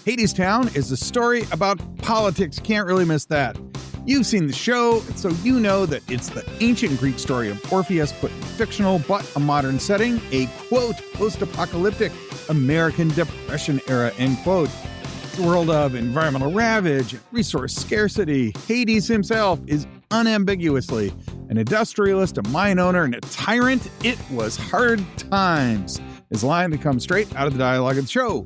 Hadestown is a story about politics. Can't really miss that. You've seen the show, so you know that it's the ancient Greek story of Orpheus put in fictional but a modern setting, a, quote, post-apocalyptic American Depression era, end quote. The world of environmental ravage, resource scarcity. Hades himself is unambiguously an industrialist, a mine owner, and a tyrant. It was hard times. His line that comes straight out of the dialogue of the show.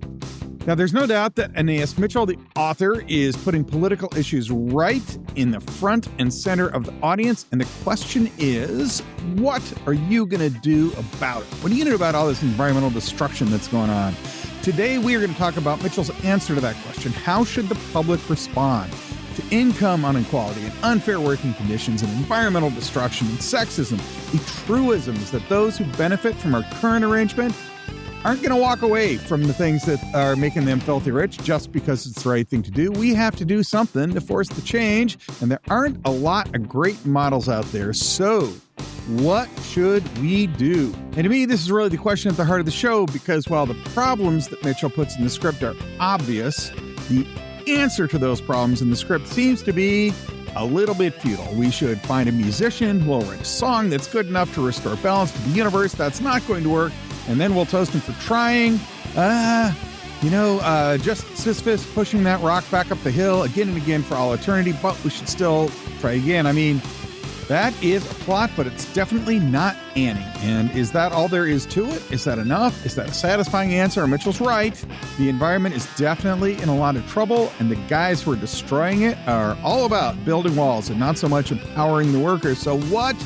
Now, there's no doubt that Anais Mitchell, the author, is putting political issues right in the front and center of the audience. And the question is, what are you going to do about it? What are you going to do about all this environmental destruction that's going on? Today, we are going to talk about Mitchell's answer to that question. How should the public respond to income inequality and unfair working conditions and environmental destruction and sexism, the truisms that those who benefit from our current arrangement aren't going to walk away from the things that are making them filthy rich just because it's the right thing to do. We have to do something to force the change, and there aren't a lot of great models out there. So what should we do? And to me, this is really the question at the heart of the show, because while the problems that Mitchell puts in the script are obvious, the answer to those problems in the script seems to be a little bit futile. We should find a musician who will write a song that's good enough to restore balance to the universe. That's not going to work. And then we'll toast him for trying. Just Sisyphus pushing that rock back up the hill again and again for all eternity, but we should still try again. I mean, that is a plot, but it's definitely not Annie. And is that all there is to it? Is that enough? Is that a satisfying answer? Mitchell's right. The environment is definitely in a lot of trouble, and the guys who are destroying it are all about building walls and not so much empowering the workers. So what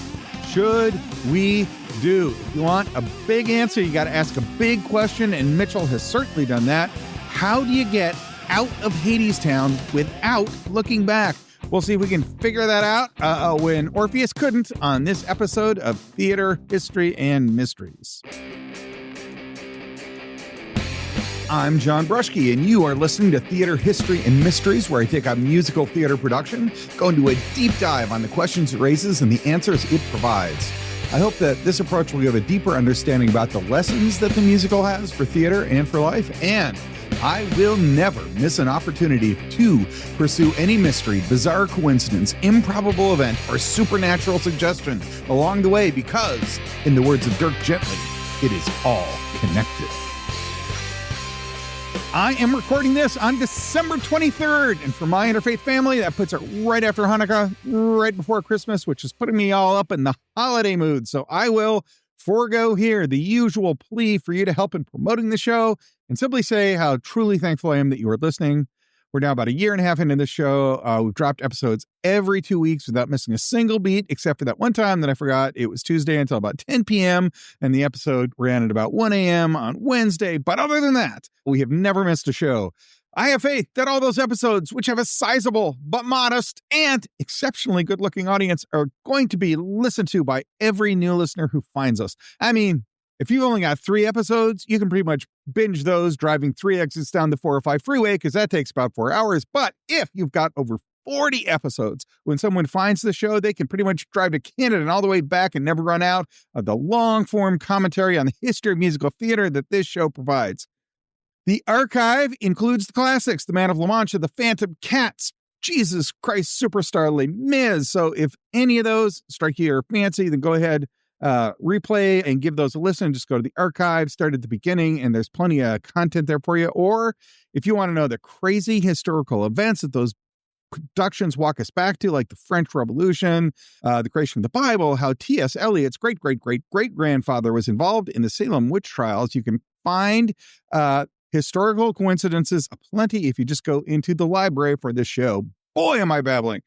should we do? If you want a big answer, you got to ask a big question, and Mitchell has certainly done that. How do you get out of Hadestown without looking back? We'll see if we can figure that out when Orpheus couldn't on this episode of Theater, History, and Mysteries. I'm John Bruschke, and you are listening to Theater, History, and Mysteries, where I take a musical theater production, go into a deep dive on the questions it raises and the answers it provides. I hope that this approach will give a deeper understanding about the lessons that the musical has for theater and for life, and I will never miss an opportunity to pursue any mystery, bizarre coincidence, improbable event, or supernatural suggestion along the way because, in the words of Dirk Gently, it is all connected. I am recording this on December 23rd, and for my interfaith family, that puts it right after Hanukkah, right before Christmas, which is putting me all up in the holiday mood. So I will forego here the usual plea for you to help in promoting the show and simply say how truly thankful I am that you are listening. We're now about a year and a half into the show. We've dropped episodes every 2 weeks without missing a single beat, except for that one time that I forgot it was Tuesday until about 10 p.m. and the episode ran at about 1 a.m. on Wednesday. But other than that, we have never missed a show. I have faith that all those episodes, which have a sizable but modest and exceptionally good-looking audience, are going to be listened to by every new listener who finds us. I mean, if you've only got 3 episodes, you can pretty much binge those driving 3 exits down the 405 freeway, because that takes about 4 hours. But if you've got over 40 episodes, when someone finds the show, they can pretty much drive to Canada and all the way back and never run out of the long-form commentary on the history of musical theater that this show provides. The archive includes the classics, The Man of La Mancha, The Phantom Cats, Jesus Christ Superstar, Les Mis. So if any of those strike your fancy, then go ahead, replay and give those a listen. Just go to the archive, start at the beginning, and there's plenty of content there for you. Or if you want to know the crazy historical events that those productions walk us back to, like the French Revolution, the creation of the Bible, how T.S. Eliot's great-great-great-great-grandfather was involved in the Salem witch trials, you can find historical coincidences aplenty if you just go into the library for this show. Boy, am I babbling.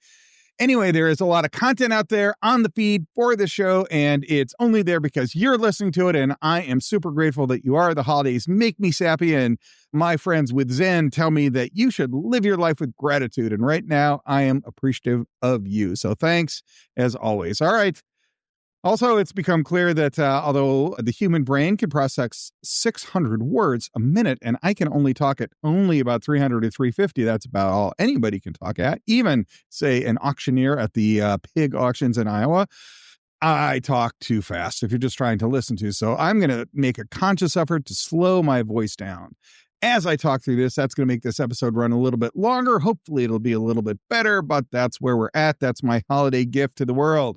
Anyway, there is a lot of content out there on the feed for the show, and it's only there because you're listening to it, and I am super grateful that you are. The holidays make me sappy, and my friends with Zen tell me that you should live your life with gratitude, and right now I am appreciative of you. So thanks, as always. All right. Also, it's become clear that although the human brain can process 600 words a minute, and I can only talk at only about 300 to 350, that's about all anybody can talk at, even, say, an auctioneer at the pig auctions in Iowa, I talk too fast if you're just trying to listen to. So I'm going to make a conscious effort to slow my voice down. as I talk through this, that's going to make this episode run a little bit longer. Hopefully it'll be a little bit better, but that's where we're at. That's my holiday gift to the world.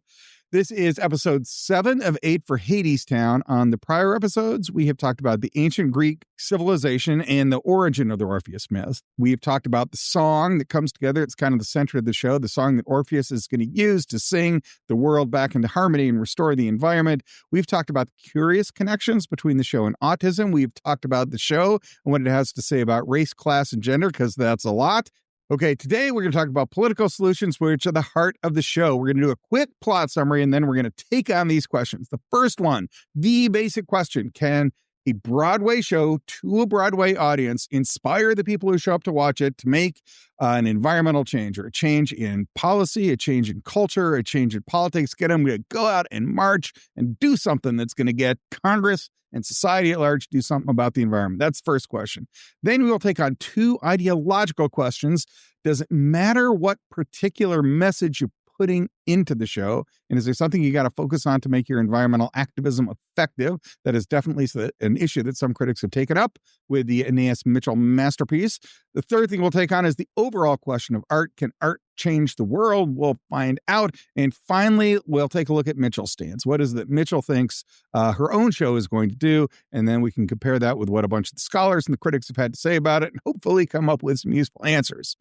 This is episode 7 of 8 for Hadestown. On the prior episodes, we have talked about the ancient Greek civilization and the origin of the Orpheus myth. We've talked about the song that comes together. It's kind of the center of the show, the song that Orpheus is going to use to sing the world back into harmony and restore the environment. We've talked about the curious connections between the show and autism. We've talked about the show and what it has to say about race, class, and gender, because that's a lot. Okay, today we're going to talk about political solutions, which are the heart of the show. We're going to do a quick plot summary, and then we're going to take on these questions. The first one, the basic question: can a Broadway show to a Broadway audience inspire the people who show up to watch it to make an environmental change, or a change in policy, a change in culture, a change in politics? Get them to go out and march and do something that's going to get Congress and society at large do something about the environment. That's the first question. Then we will take on 2 ideological questions. Does it matter what particular message you're putting into the show? And is there something you got to focus on to make your environmental activism effective? That is definitely an issue that some critics have taken up with the Anais Mitchell masterpiece. The third thing we'll take on is the overall question of art. Can art change the world? We'll find out. And finally, we'll take a look at Mitchell's stance. What is it that Mitchell thinks her own show is going to do? And then we can compare that with what a bunch of the scholars and the critics have had to say about it, and hopefully come up with some useful answers.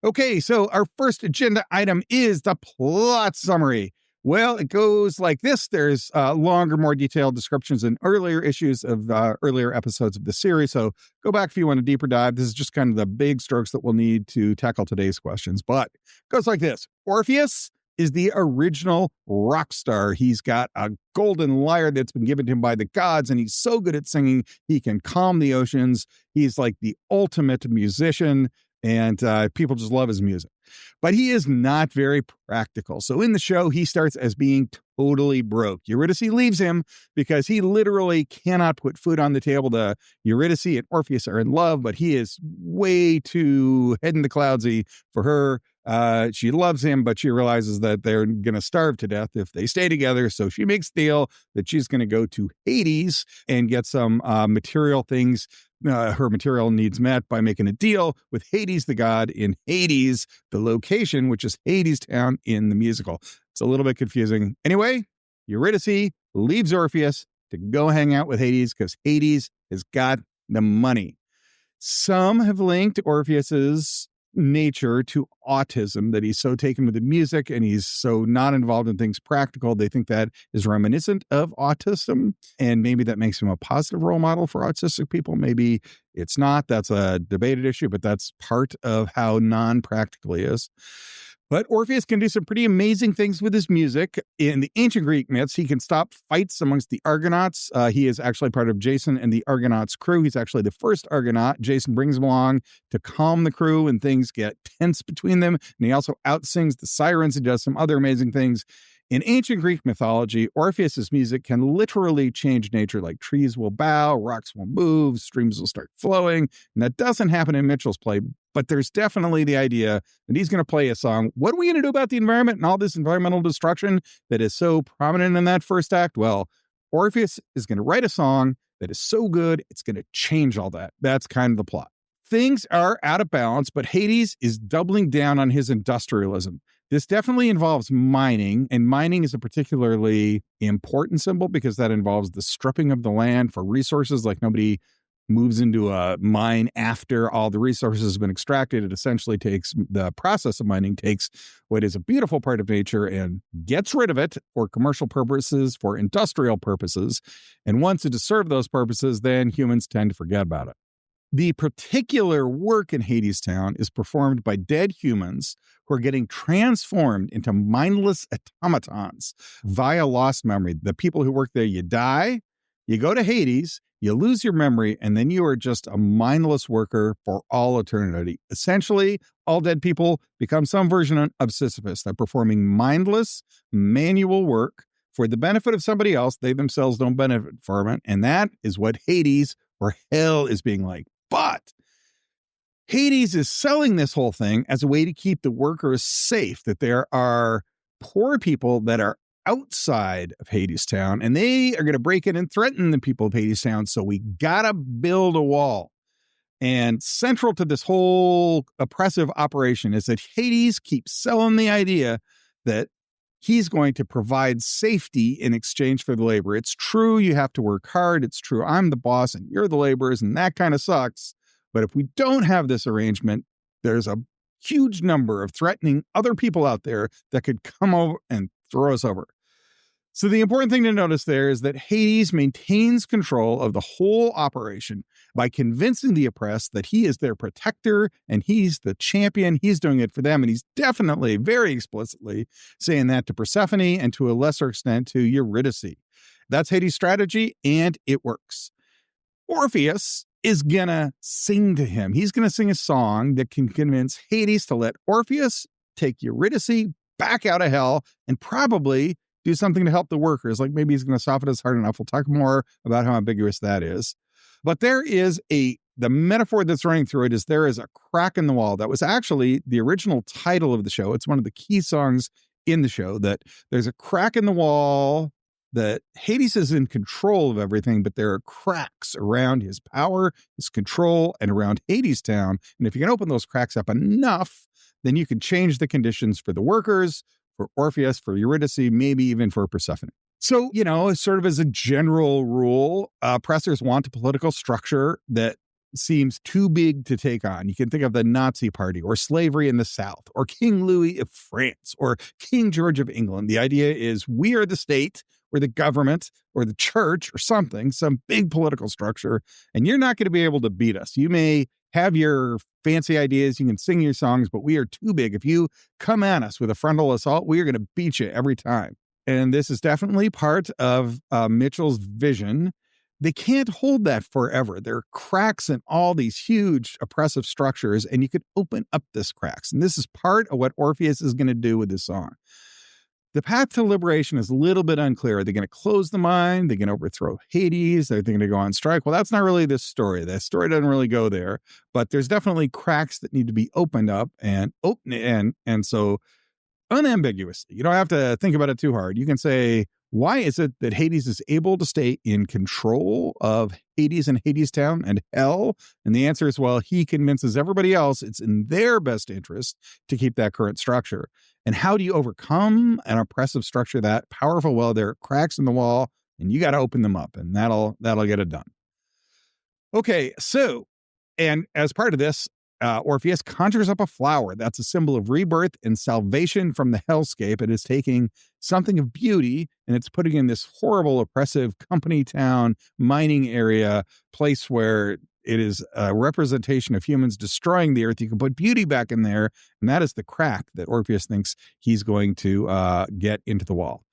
Okay, so our first agenda item is the plot summary. Well, it goes like this. There's longer, more detailed descriptions in earlier issues of earlier episodes of the series. So go back if you want a deeper dive. This is just kind of the big strokes that we'll need to tackle today's questions. But it goes like this. Orpheus is the original rock star. He's got a golden lyre that's been given to him by the gods, and he's so good at singing, he can calm the oceans. He's like the ultimate musician, and people just love his music. But he is not very practical. So in the show, he starts as being totally broke. Eurydice leaves him because he literally cannot put food on the table. The Eurydice and Orpheus are in love, but he is way too head in the cloudsy for her. She loves him, but she realizes that they're going to starve to death if they stay together. So she makes the deal that she's going to go to Hades and get some material things. Her material needs met by making a deal with Hades, the god in Hades, the location, which is Hadestown in the musical. It's a little bit confusing. Anyway, Eurydice leaves Orpheus to go hang out with Hades because Hades has got the money. Some have linked Orpheus's nature to autism, that he's so taken with the music and he's so not involved in things practical. They think that is reminiscent of autism, and maybe that makes him a positive role model for autistic people. Maybe it's not. That's a debated issue, but that's part of how non-practical he is. But Orpheus can do some pretty amazing things with his music. In the ancient Greek myths, he can stop fights amongst the Argonauts. He is actually part of Jason and the Argonauts' crew. He's actually the first Argonaut. Jason brings him along to calm the crew when things get tense between them. And he also outsings the sirens. He does some other amazing things. In ancient Greek mythology, Orpheus's music can literally change nature, like trees will bow, rocks will move, streams will start flowing. And that doesn't happen in Mitchell's play, but there's definitely the idea that he's going to play a song. What are we going to do about the environment and all this environmental destruction that is so prominent in that first act? Well, Orpheus is going to write a song that is so good, it's going to change all that. That's kind of the plot. Things are out of balance, but Hades is doubling down on his industrialism. This definitely involves mining, and mining is a particularly important symbol because that involves the stripping of the land for resources. Like, nobody moves into a mine after all the resources have been extracted. It essentially takes, the process of mining takes what is a beautiful part of nature and gets rid of it for commercial purposes, for industrial purposes. And once it has served those purposes, then humans tend to forget about it. The particular work in Hadestown is performed by dead humans who are getting transformed into mindless automatons via lost memory. The people who work there, you die, you go to Hades, you lose your memory, and then you are just a mindless worker for all eternity. Essentially, all dead people become some version of Sisyphus. They're performing mindless manual work for the benefit of somebody else. They themselves don't benefit from it. And that is what Hades or hell is being like. But Hades is selling this whole thing as a way to keep the workers safe, that there are poor people that are outside of Hadestown, and they are going to break in and threaten the people of Hadestown. So we got to build a wall. And central to this whole oppressive operation is that Hades keeps selling the idea that he's going to provide safety in exchange for the labor. It's true you have to work hard. It's true I'm the boss and you're the laborers, and that kind of sucks. But if we don't have this arrangement, there's a huge number of threatening other people out there that could come over and throw us over. So the important thing to notice there is that Hades maintains control of the whole operation by convincing the oppressed that he is their protector and he's the champion. He's doing it for them. And he's definitely, very explicitly saying that to Persephone and to a lesser extent to Eurydice. That's Hades' strategy, and it works. Orpheus is going to sing to him. He's going to sing a song that can convince Hades to let Orpheus take Eurydice back out of hell and probably do something to help the workers. Like maybe he's going to soften his heart enough. We'll talk more about how ambiguous that is. But there is the metaphor that's running through it is there is a crack in the wall. That was actually the original title of the show. It's one of the key songs in the show, that there's a crack in the wall, that Hades is in control of everything, but there are cracks around his power, his control, and around Hadestown. And if you can open those cracks up enough, then you can change the conditions for the workers, for Orpheus, for Eurydice, maybe even for Persephone. So, sort of as a general rule, oppressors want a political structure that seems too big to take on. You can think of the Nazi Party or slavery in the South or King Louis of France or King George of England. The idea is we are the state or the government or the church or something, some big political structure, and you're not going to be able to beat us. You may have your fancy ideas, you can sing your songs, but we are too big. If you come at us with a frontal assault, we are going to beat you every time. And this is definitely part of Mitchell's vision. They can't hold that forever. There are cracks in all these huge oppressive structures, and you could open up this cracks. And this is part of what Orpheus is going to do with this song. The path to liberation is a little bit unclear. Are they going to close the mine? They're going to overthrow Hades? Are they going to go on strike? Well, that's not really this story. The story doesn't really go there, but there's definitely cracks that need to be opened up and so unambiguously. You don't have to think about it too hard. You can say, why is it that Hades is able to stay in control of Hades and Hadestown and hell? And the answer is, well, he convinces everybody else it's in their best interest to keep that current structure. And how do you overcome an oppressive structure that powerful? Well, there are cracks in the wall, and you got to open them up, and that'll get it done. Okay, so, and as part of this, Orpheus conjures up a flower. That's a symbol of rebirth and salvation from the hellscape. It is taking something of beauty and it's putting in this horrible, oppressive company town, mining area, place where it is a representation of humans destroying the earth. You can put beauty back in there, and that is the crack that Orpheus thinks he's going to get into the wall.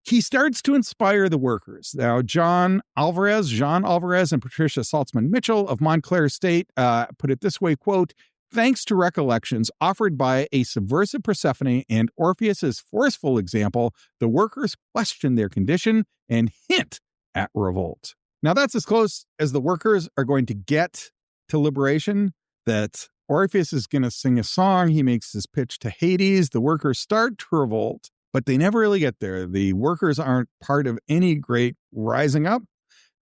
He starts to inspire the workers. Now, Jean Alvarez and Patricia Saltzman Mitchell of Montclair State put it this way, quote, thanks to recollections offered by a subversive Persephone and Orpheus's forceful example, the workers question their condition and hint at revolt. Now, that's as close as the workers are going to get to liberation, that Orpheus is going to sing a song. He makes his pitch to Hades. The workers start to revolt, but they never really get there. The workers aren't part of any great rising up.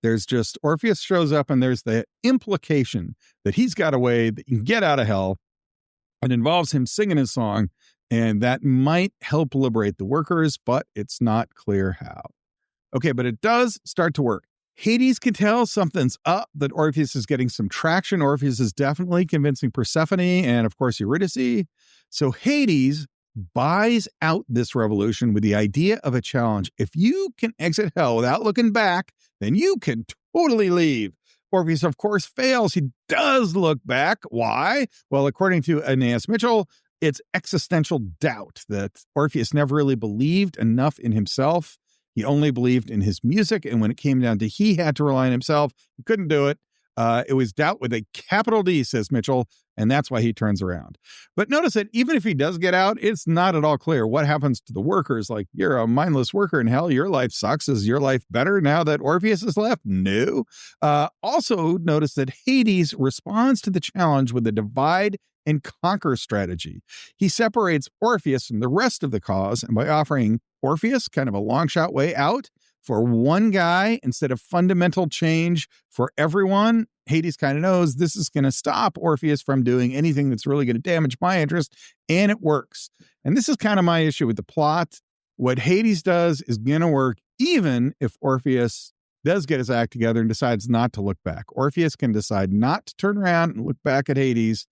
There's just Orpheus shows up, and there's the implication that he's got a way that you can get out of hell. It involves him singing his song, and that might help liberate the workers, but it's not clear how. Okay, but it does start to work. Hades can tell something's up, that Orpheus is getting some traction. Orpheus is definitely convincing Persephone and, of course, Eurydice. So Hades buys out this revolution with the idea of a challenge. If you can exit hell without looking back, then you can totally leave. Orpheus, of course, fails. He does look back. Why? Well, according to Anais Mitchell, it's existential doubt, that Orpheus never really believed enough in himself. He only believed in his music, and when it came down to he had to rely on himself, he couldn't do it. It was doubt with a capital D, says Mitchell, and that's why he turns around. But notice that even if he does get out, it's not at all clear what happens to the workers. Like, you're a mindless worker in hell. Your life sucks. Is your life better now that Orpheus is left? No. Also, notice that Hades responds to the challenge with a divide and conquer strategy. He separates Orpheus from the rest of the cause, and by offering Orpheus kind of a long shot way out for one guy instead of fundamental change for everyone, Hades kind of knows this is going to stop Orpheus from doing anything that's really going to damage my interest, and it works. And this is kind of my issue with the plot. What Hades does is going to work even if Orpheus does get his act together and decides not to look back. Orpheus can decide not to turn around and look back at Hades.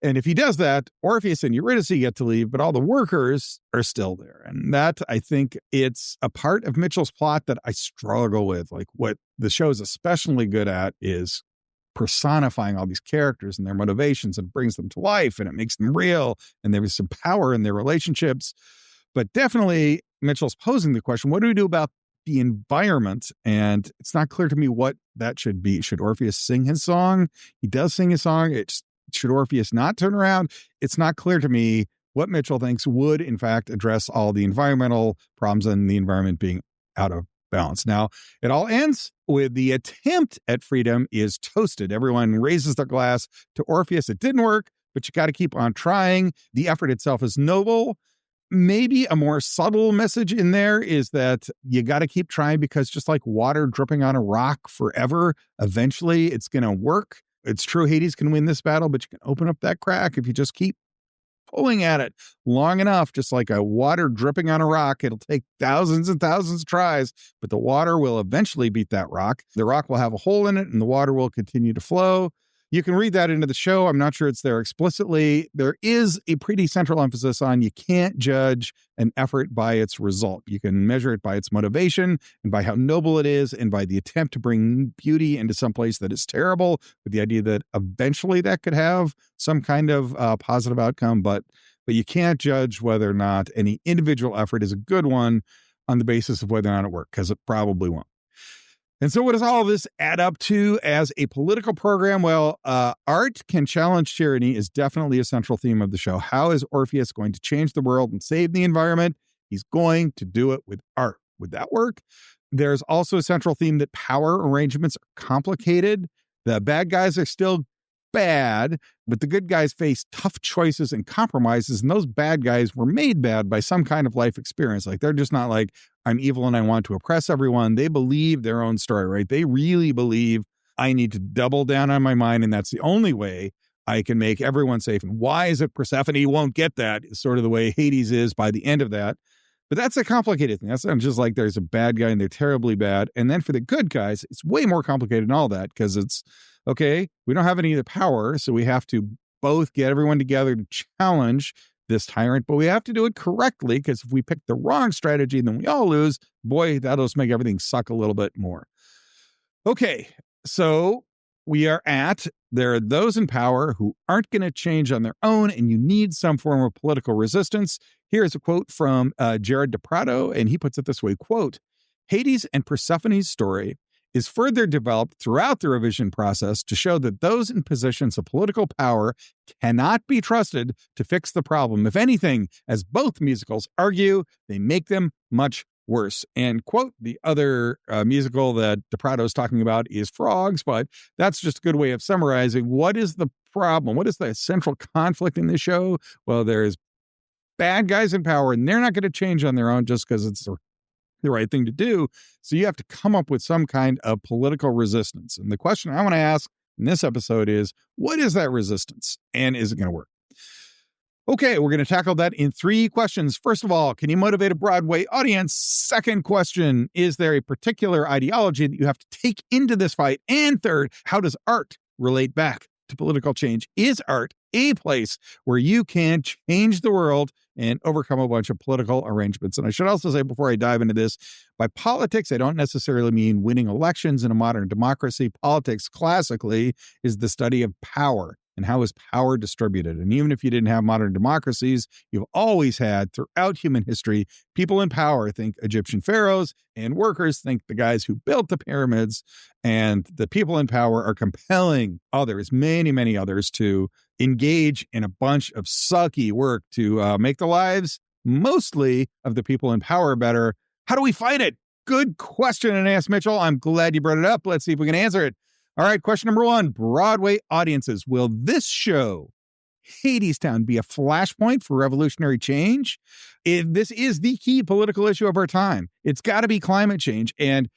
And if he does that, Orpheus and Eurydice get to leave, but all the workers are still there. And that, I think, it's a part of Mitchell's plot that I struggle with. Like, what the show is especially good at is personifying all these characters and their motivations, and brings them to life, and it makes them real, and there is some power in their relationships. But definitely Mitchell's posing the question, what do we do about the environment? And it's not clear to me what that should be. Should Orpheus sing his song? He does sing his song. Should Orpheus not turn around? It's not clear to me what Mitchell thinks would, in fact, address all the environmental problems and the environment being out of balance. Now, it all ends with the attempt at freedom is toasted. Everyone raises their glass to Orpheus. It didn't work, but you got to keep on trying. The effort itself is noble. Maybe a more subtle message in there is that you got to keep trying, because just like water dripping on a rock forever, eventually it's going to work. It's true Hades can win this battle, but you can open up that crack if you just keep pulling at it long enough. Just like a water dripping on a rock, it'll take thousands and thousands of tries, but the water will eventually beat that rock. The rock will have a hole in it and the water will continue to flow. You can read that into the show. I'm not sure it's there explicitly. There is a pretty central emphasis on you can't judge an effort by its result. You can measure it by its motivation and by how noble it is and by the attempt to bring beauty into some place that is terrible, with the idea that eventually that could have some kind of positive outcome. But you can't judge whether or not any individual effort is a good one on the basis of whether or not it worked, because it probably won't. And so what does all of this add up to as a political program? Well, art can challenge tyranny is definitely a central theme of the show. How is Orpheus going to change the world and save the environment? He's going to do it with art. Would that work? There's also a central theme that power arrangements are complicated. The bad guys are still bad, but the good guys face tough choices and compromises, and those bad guys were made bad by some kind of life experience. Like, they're just not like, I'm evil and I want to oppress everyone. They believe their own story, right? They really believe I need to double down on my mind, and that's the only way I can make everyone safe. And why is it Persephone won't get that? Is sort of the way Hades is by the end of that. But that's a complicated thing. That's not just like there's a bad guy and they're terribly bad. And then for the good guys, it's way more complicated than all that, because it's, okay, we don't have any of the power, so we have to both get everyone together to challenge this tyrant, but we have to do it correctly, because if we pick the wrong strategy, then we all lose. Boy, that'll just make everything suck a little bit more. Okay, so there are those in power who aren't going to change on their own, and you need some form of political resistance. Here's a quote from Jared DePrado, and he puts it this way, quote, Hades and Persephone's story is further developed throughout the revision process to show that those in positions of political power cannot be trusted to fix the problem. If anything, as both musicals argue, they make them much worse. And quote, the other musical that DePrado is talking about is Frogs, but that's just a good way of summarizing what is the problem. What is the central conflict in this show? Well, there's bad guys in power, and they're not going to change on their own just because it's the right thing to do. So you have to come up with some kind of political resistance. And the question I want to ask in this episode is, what is that resistance? And is it going to work? Okay, we're going to tackle that in 3 questions. First of all, can you motivate a Broadway audience? Second question, is there a particular ideology that you have to take into this fight? And third, how does art relate back to political change? Is art a place where you can change the world and overcome a bunch of political arrangements? And I should also say, before I dive into this, by politics, I don't necessarily mean winning elections in a modern democracy. Politics, classically, is the study of power and how is power distributed. And even if you didn't have modern democracies, you've always had, throughout human history, people in power. Think Egyptian pharaohs, and workers think the guys who built the pyramids. And the people in power are compelling others, many, many others, to engage in a bunch of sucky work to make the lives, mostly of the people in power, better. How do we fight it? Good question, Anais Mitchell. I'm glad you brought it up. Let's see if we can answer it. All right, question number 1, Broadway audiences. Will this show, Hadestown, be a flashpoint for revolutionary change? If this is the key political issue of our time, it's got to be climate change. And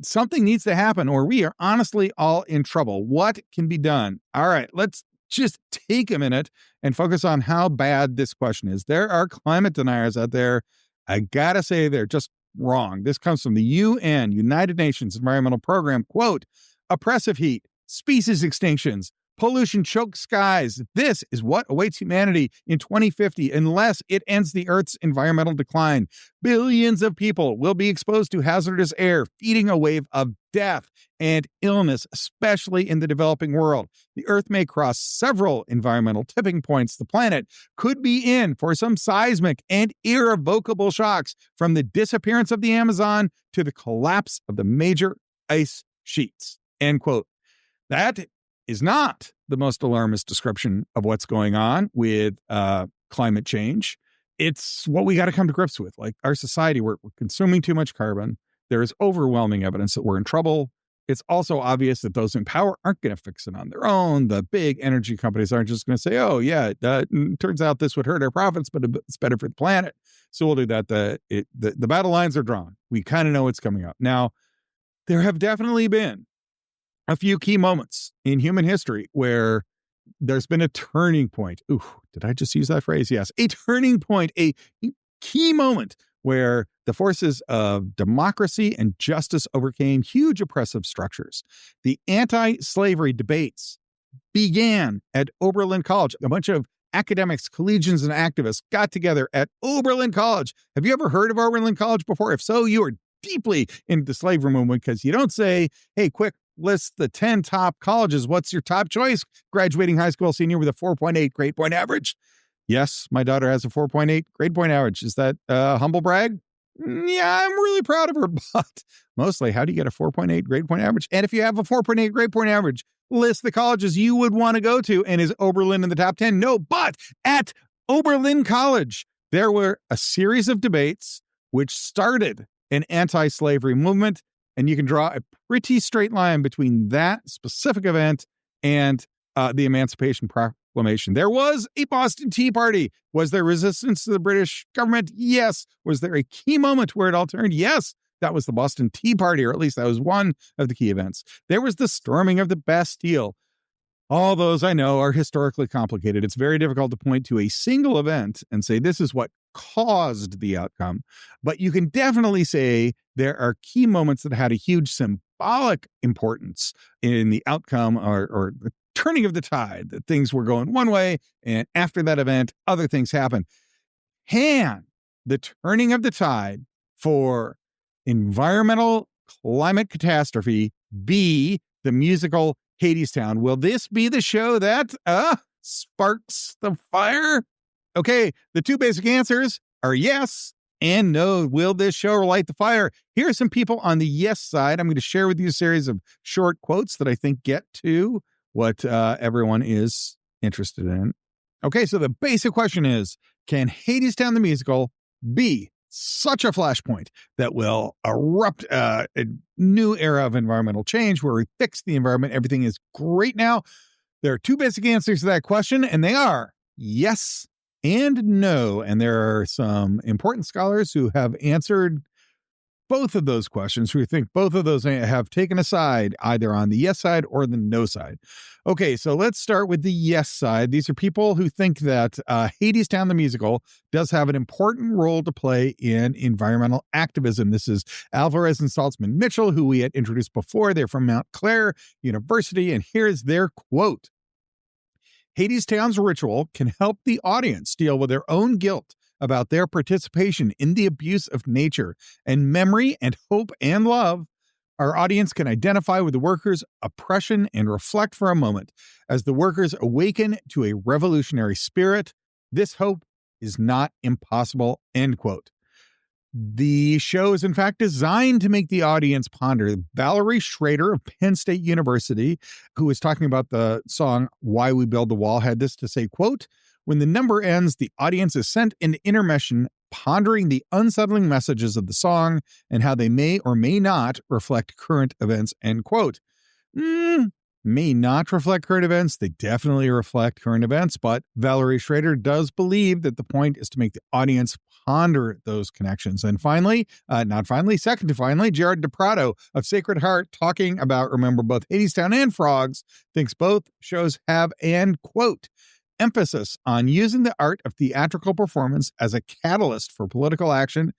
Something needs to happen or we are honestly all in trouble. What can be done? All right, let's just take a minute and focus on how bad this question is. There are climate deniers out there. I gotta say they're just wrong. This comes from the UN, United Nations Environmental Program. Quote, oppressive heat, species extinctions, pollution choked skies. This is what awaits humanity in 2050 unless it ends the Earth's environmental decline. Billions of people will be exposed to hazardous air, feeding a wave of death and illness, especially in the developing world. The Earth may cross several environmental tipping points. The planet could be in for some seismic and irrevocable shocks, from the disappearance of the Amazon to the collapse of the major ice sheets. End quote. That is not the most alarmist description of what's going on with climate change. It's what we got to come to grips with. Like our society, we're consuming too much carbon. There is overwhelming evidence that we're in trouble. It's also obvious that those in power aren't going to fix it on their own. The big energy companies aren't just going to say, oh, yeah, turns out this would hurt our profits, but it's better for the planet. So we'll do that. The battle lines are drawn. We kind of know what's coming up. Now, there have definitely been a few key moments in human history where there's been a turning point. Ooh, did I just use that phrase? Yes. A turning point, a key moment where the forces of democracy and justice overcame huge oppressive structures. The anti-slavery debates began at Oberlin College. A bunch of academics, collegians, and activists got together at Oberlin College. Have you ever heard of Oberlin College before? If so, you are deeply into the slavery movement, because you don't say, hey, quick, list the 10 top colleges. What's your top choice? Graduating high school senior with a 4.8 grade point average. Yes, my daughter has a 4.8 grade point average. Is that a humble brag? Yeah, I'm really proud of her, but mostly, how do you get a 4.8 grade point average? And if you have a 4.8 grade point average, list the colleges you would want to go to. And is Oberlin in the top 10? No, but at Oberlin College, there were a series of debates which started an anti-slavery movement. And you can draw a pretty straight line between that specific event and the Emancipation Proclamation. There was a Boston Tea Party. Was there resistance to the British government? Yes. Was there a key moment where it all turned? Yes. That was the Boston Tea Party, or at least that was one of the key events. There was the storming of the Bastille. All those, I know, are historically complicated. It's very difficult to point to a single event and say this is what caused the outcome. But you can definitely say there are key moments that had a huge symbolic importance in the outcome or the turning of the tide, that things were going one way, and after that event, other things happened. Can the turning of the tide for environmental climate catastrophe be the musical Hadestown? Will this be the show that sparks the fire? Okay, the two basic answers are yes and no. Will this show light the fire? Here are some people on the yes side. I'm going to share with you a series of short quotes that I think get to what everyone is interested in. Okay, so the basic question is, can Hadestown the musical be such a flashpoint that will erupt a new era of environmental change where we fix the environment? Everything is great now. There are two basic answers to that question, and they are yes and no. And there are some important scholars who have answered both of those questions, who think both of those have taken a side, either on the yes side or the no side. Okay, so let's start with the yes side. These are people who think that Hadestown the musical does have an important role to play in environmental activism. This is Alvarez and Saltzman Mitchell, who we had introduced before. They're from Mount Clair University, and here's their quote. Hadestown's ritual can help the audience deal with their own guilt about their participation in the abuse of nature, and memory and hope and love. Our audience can identify with the workers' oppression and reflect for a moment. As the workers awaken to a revolutionary spirit, this hope is not impossible, end quote. The show is, in fact, designed to make the audience ponder. Valerie Schrader of Penn State University, who was talking about the song Why We Build the Wall, had this to say, quote, when the number ends, the audience is sent into intermission, pondering the unsettling messages of the song and how they may or may not reflect current events, end quote. may not reflect current events. They definitely reflect current events, but Valerie Schrader does believe that the point is to make the audience ponder those connections. And finally, second to finally, Jared DePrado of Sacred Heart, talking about, remember, both Hadestown and Frogs, thinks both shows have an, quote, emphasis on using the art of theatrical performance as a catalyst for political action,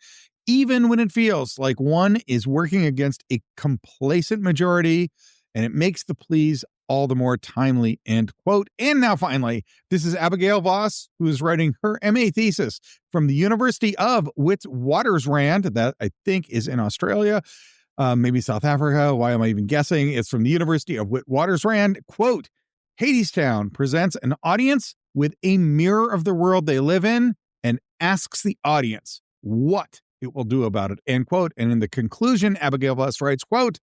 even when it feels like one is working against a complacent majority, and it makes the pleas all the more timely, end quote. And now finally, this is Abigail Voss, who is writing her MA thesis from the University of Witwatersrand, that I think is in Australia, maybe South Africa. Why am I even guessing? It's from the University of Witwatersrand. Quote, Hadestown presents an audience with a mirror of the world they live in and asks the audience what it will do about it, end quote. And in the conclusion, Abigail Voss writes, quote,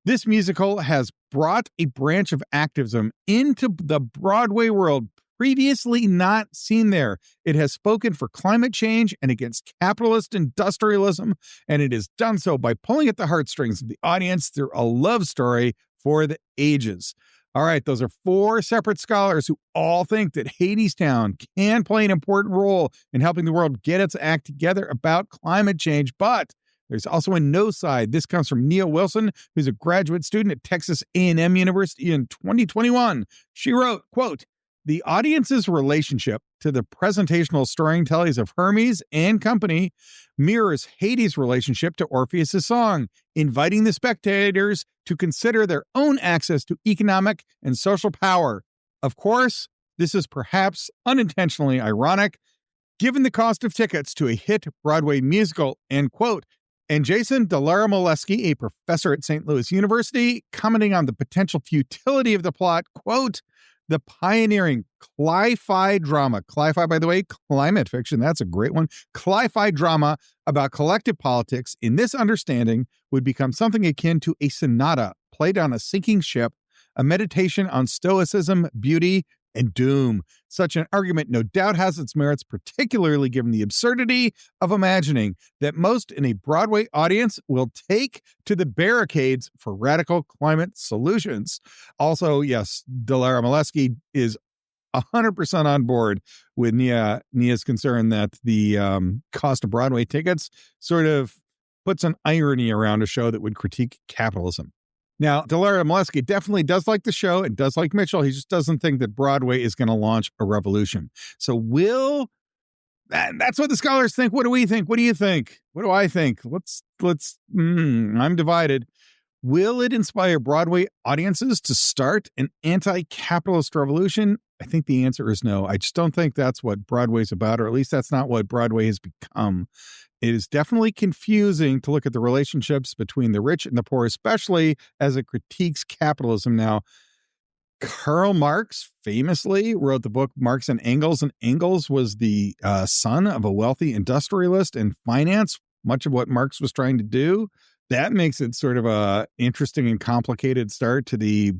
this musical has brought a branch of activism into the Broadway world previously not seen there. It has spoken for climate change and against capitalist industrialism, and it has done so by pulling at the heartstrings of the audience through a love story for the ages. All right, those are four separate scholars who all think that Hadestown can play an important role in helping the world get its act together about climate change, but there's also a no side. This comes from Nia Wilson, who's a graduate student at Texas A&M University in 2021. She wrote, quote, the audience's relationship to the presentational storytellings of Hermes and company mirrors Hades' relationship to Orpheus' song, inviting the spectators to consider their own access to economic and social power. Of course, this is perhaps unintentionally ironic, given the cost of tickets to a hit Broadway musical, end quote. And Jason Delara-Molesky, a professor at St. Louis University, commenting on the potential futility of the plot, quote, the pioneering cli-fi drama, cli-fi, by the way, climate fiction, that's a great one, cli-fi drama about collective politics in this understanding would become something akin to a sonata played on a sinking ship, a meditation on stoicism, beauty, and doom. Such an argument no doubt has its merits, particularly given the absurdity of imagining that most in a Broadway audience will take to the barricades for radical climate solutions. Also, yes, Delara-Molesky is 100% on board with Nia's concern that the cost of Broadway tickets sort of puts an irony around a show that would critique capitalism. Now, Delara-Molesky definitely does like the show and does like Mitchell. He just doesn't think that Broadway is going to launch a revolution. So that's what the scholars think. What do we think? What do you think? What do I think? I'm divided. Will it inspire Broadway audiences to start an anti-capitalist revolution? I think the answer is no. I just don't think that's what Broadway's about, or at least that's not what Broadway has become. It is definitely confusing to look at the relationships between the rich and the poor, especially as it critiques capitalism. Now, Karl Marx famously wrote the book Marx and Engels was the son of a wealthy industrialist and financed much of what Marx was trying to do. That makes it sort of a interesting and complicated start to the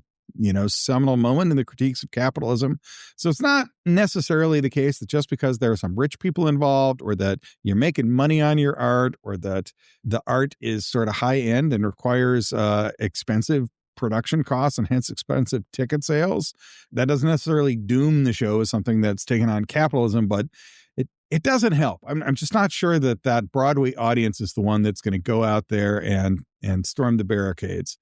seminal moment in the critiques of capitalism. So it's not necessarily the case that just because there are some rich people involved, or that you're making money on your art, or that the art is sort of high end and requires expensive production costs and hence expensive ticket sales, that doesn't necessarily doom the show as something that's taken on capitalism, but it doesn't help. I'm just not sure that Broadway audience is the one that's going to go out there and storm the barricades.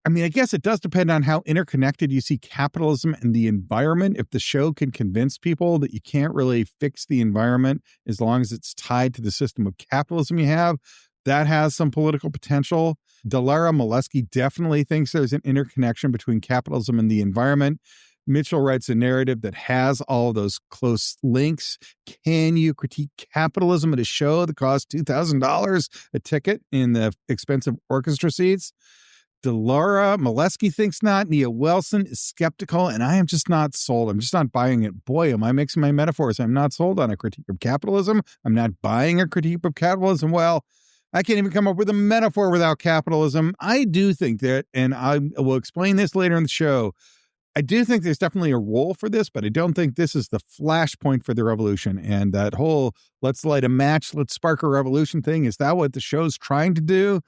I mean, I guess it does depend on how interconnected you see capitalism and the environment. If the show can convince people that you can't really fix the environment as long as it's tied to the system of capitalism you have, that has some political potential. Delara-Molesky definitely thinks there's an interconnection between capitalism and the environment. Mitchell writes a narrative that has all of those close links. Can you critique capitalism at a show that costs $2,000 a ticket in the expensive orchestra seats? Delara-Molesky thinks not. Nia Wilson is skeptical, and I am just not sold. I'm just not buying it. Boy, am I mixing my metaphors. I'm not sold on a critique of capitalism. I'm not buying a critique of capitalism. Well, I can't even come up with a metaphor without capitalism. I do think that, and I will explain this later in the show, I do think there's definitely a role for this, but I don't think this is the flashpoint for the revolution. And that whole let's light a match, let's spark a revolution thing, is that what the show's trying to do?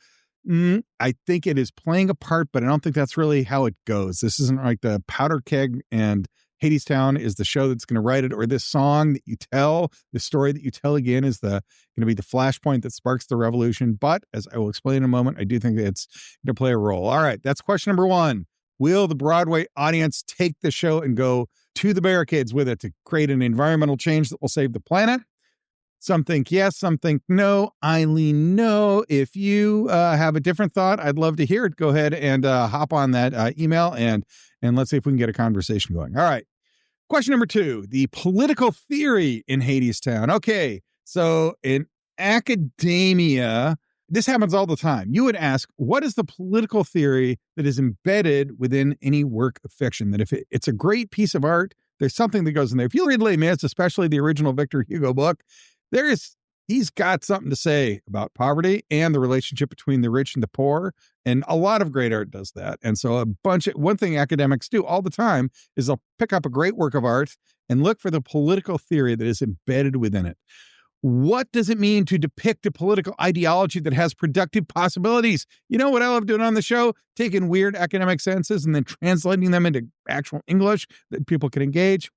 I think it is playing a part, but I don't think that's really how it goes. This isn't like the Powder Keg and Hadestown is the show that's going to write it, or this song that you tell, the story that you tell again is going to be the flashpoint that sparks the revolution. But as I will explain in a moment, I do think that it's going to play a role. All right, that's question number one. Will the Broadway audience take the show and go to the barricades with it to create an environmental change that will save the planet? Some think yes, some think no. I lean no. If you have a different thought, I'd love to hear it. Go ahead and hop on that email and let's see if we can get a conversation going. All right. Question number two, the political theory in Hadestown. Okay, so in academia, this happens all the time. You would ask, what is the political theory that is embedded within any work of fiction? That if it's a great piece of art, there's something that goes in there. If you read Les Mis, especially the original Victor Hugo book, he's got something to say about poverty and the relationship between the rich and the poor. And a lot of great art does that. And so one thing academics do all the time is they'll pick up a great work of art and look for the political theory that is embedded within it. What does it mean to depict a political ideology that has productive possibilities? You know what I love doing on the show? Taking weird academic sentences and then translating them into actual English that people can engage.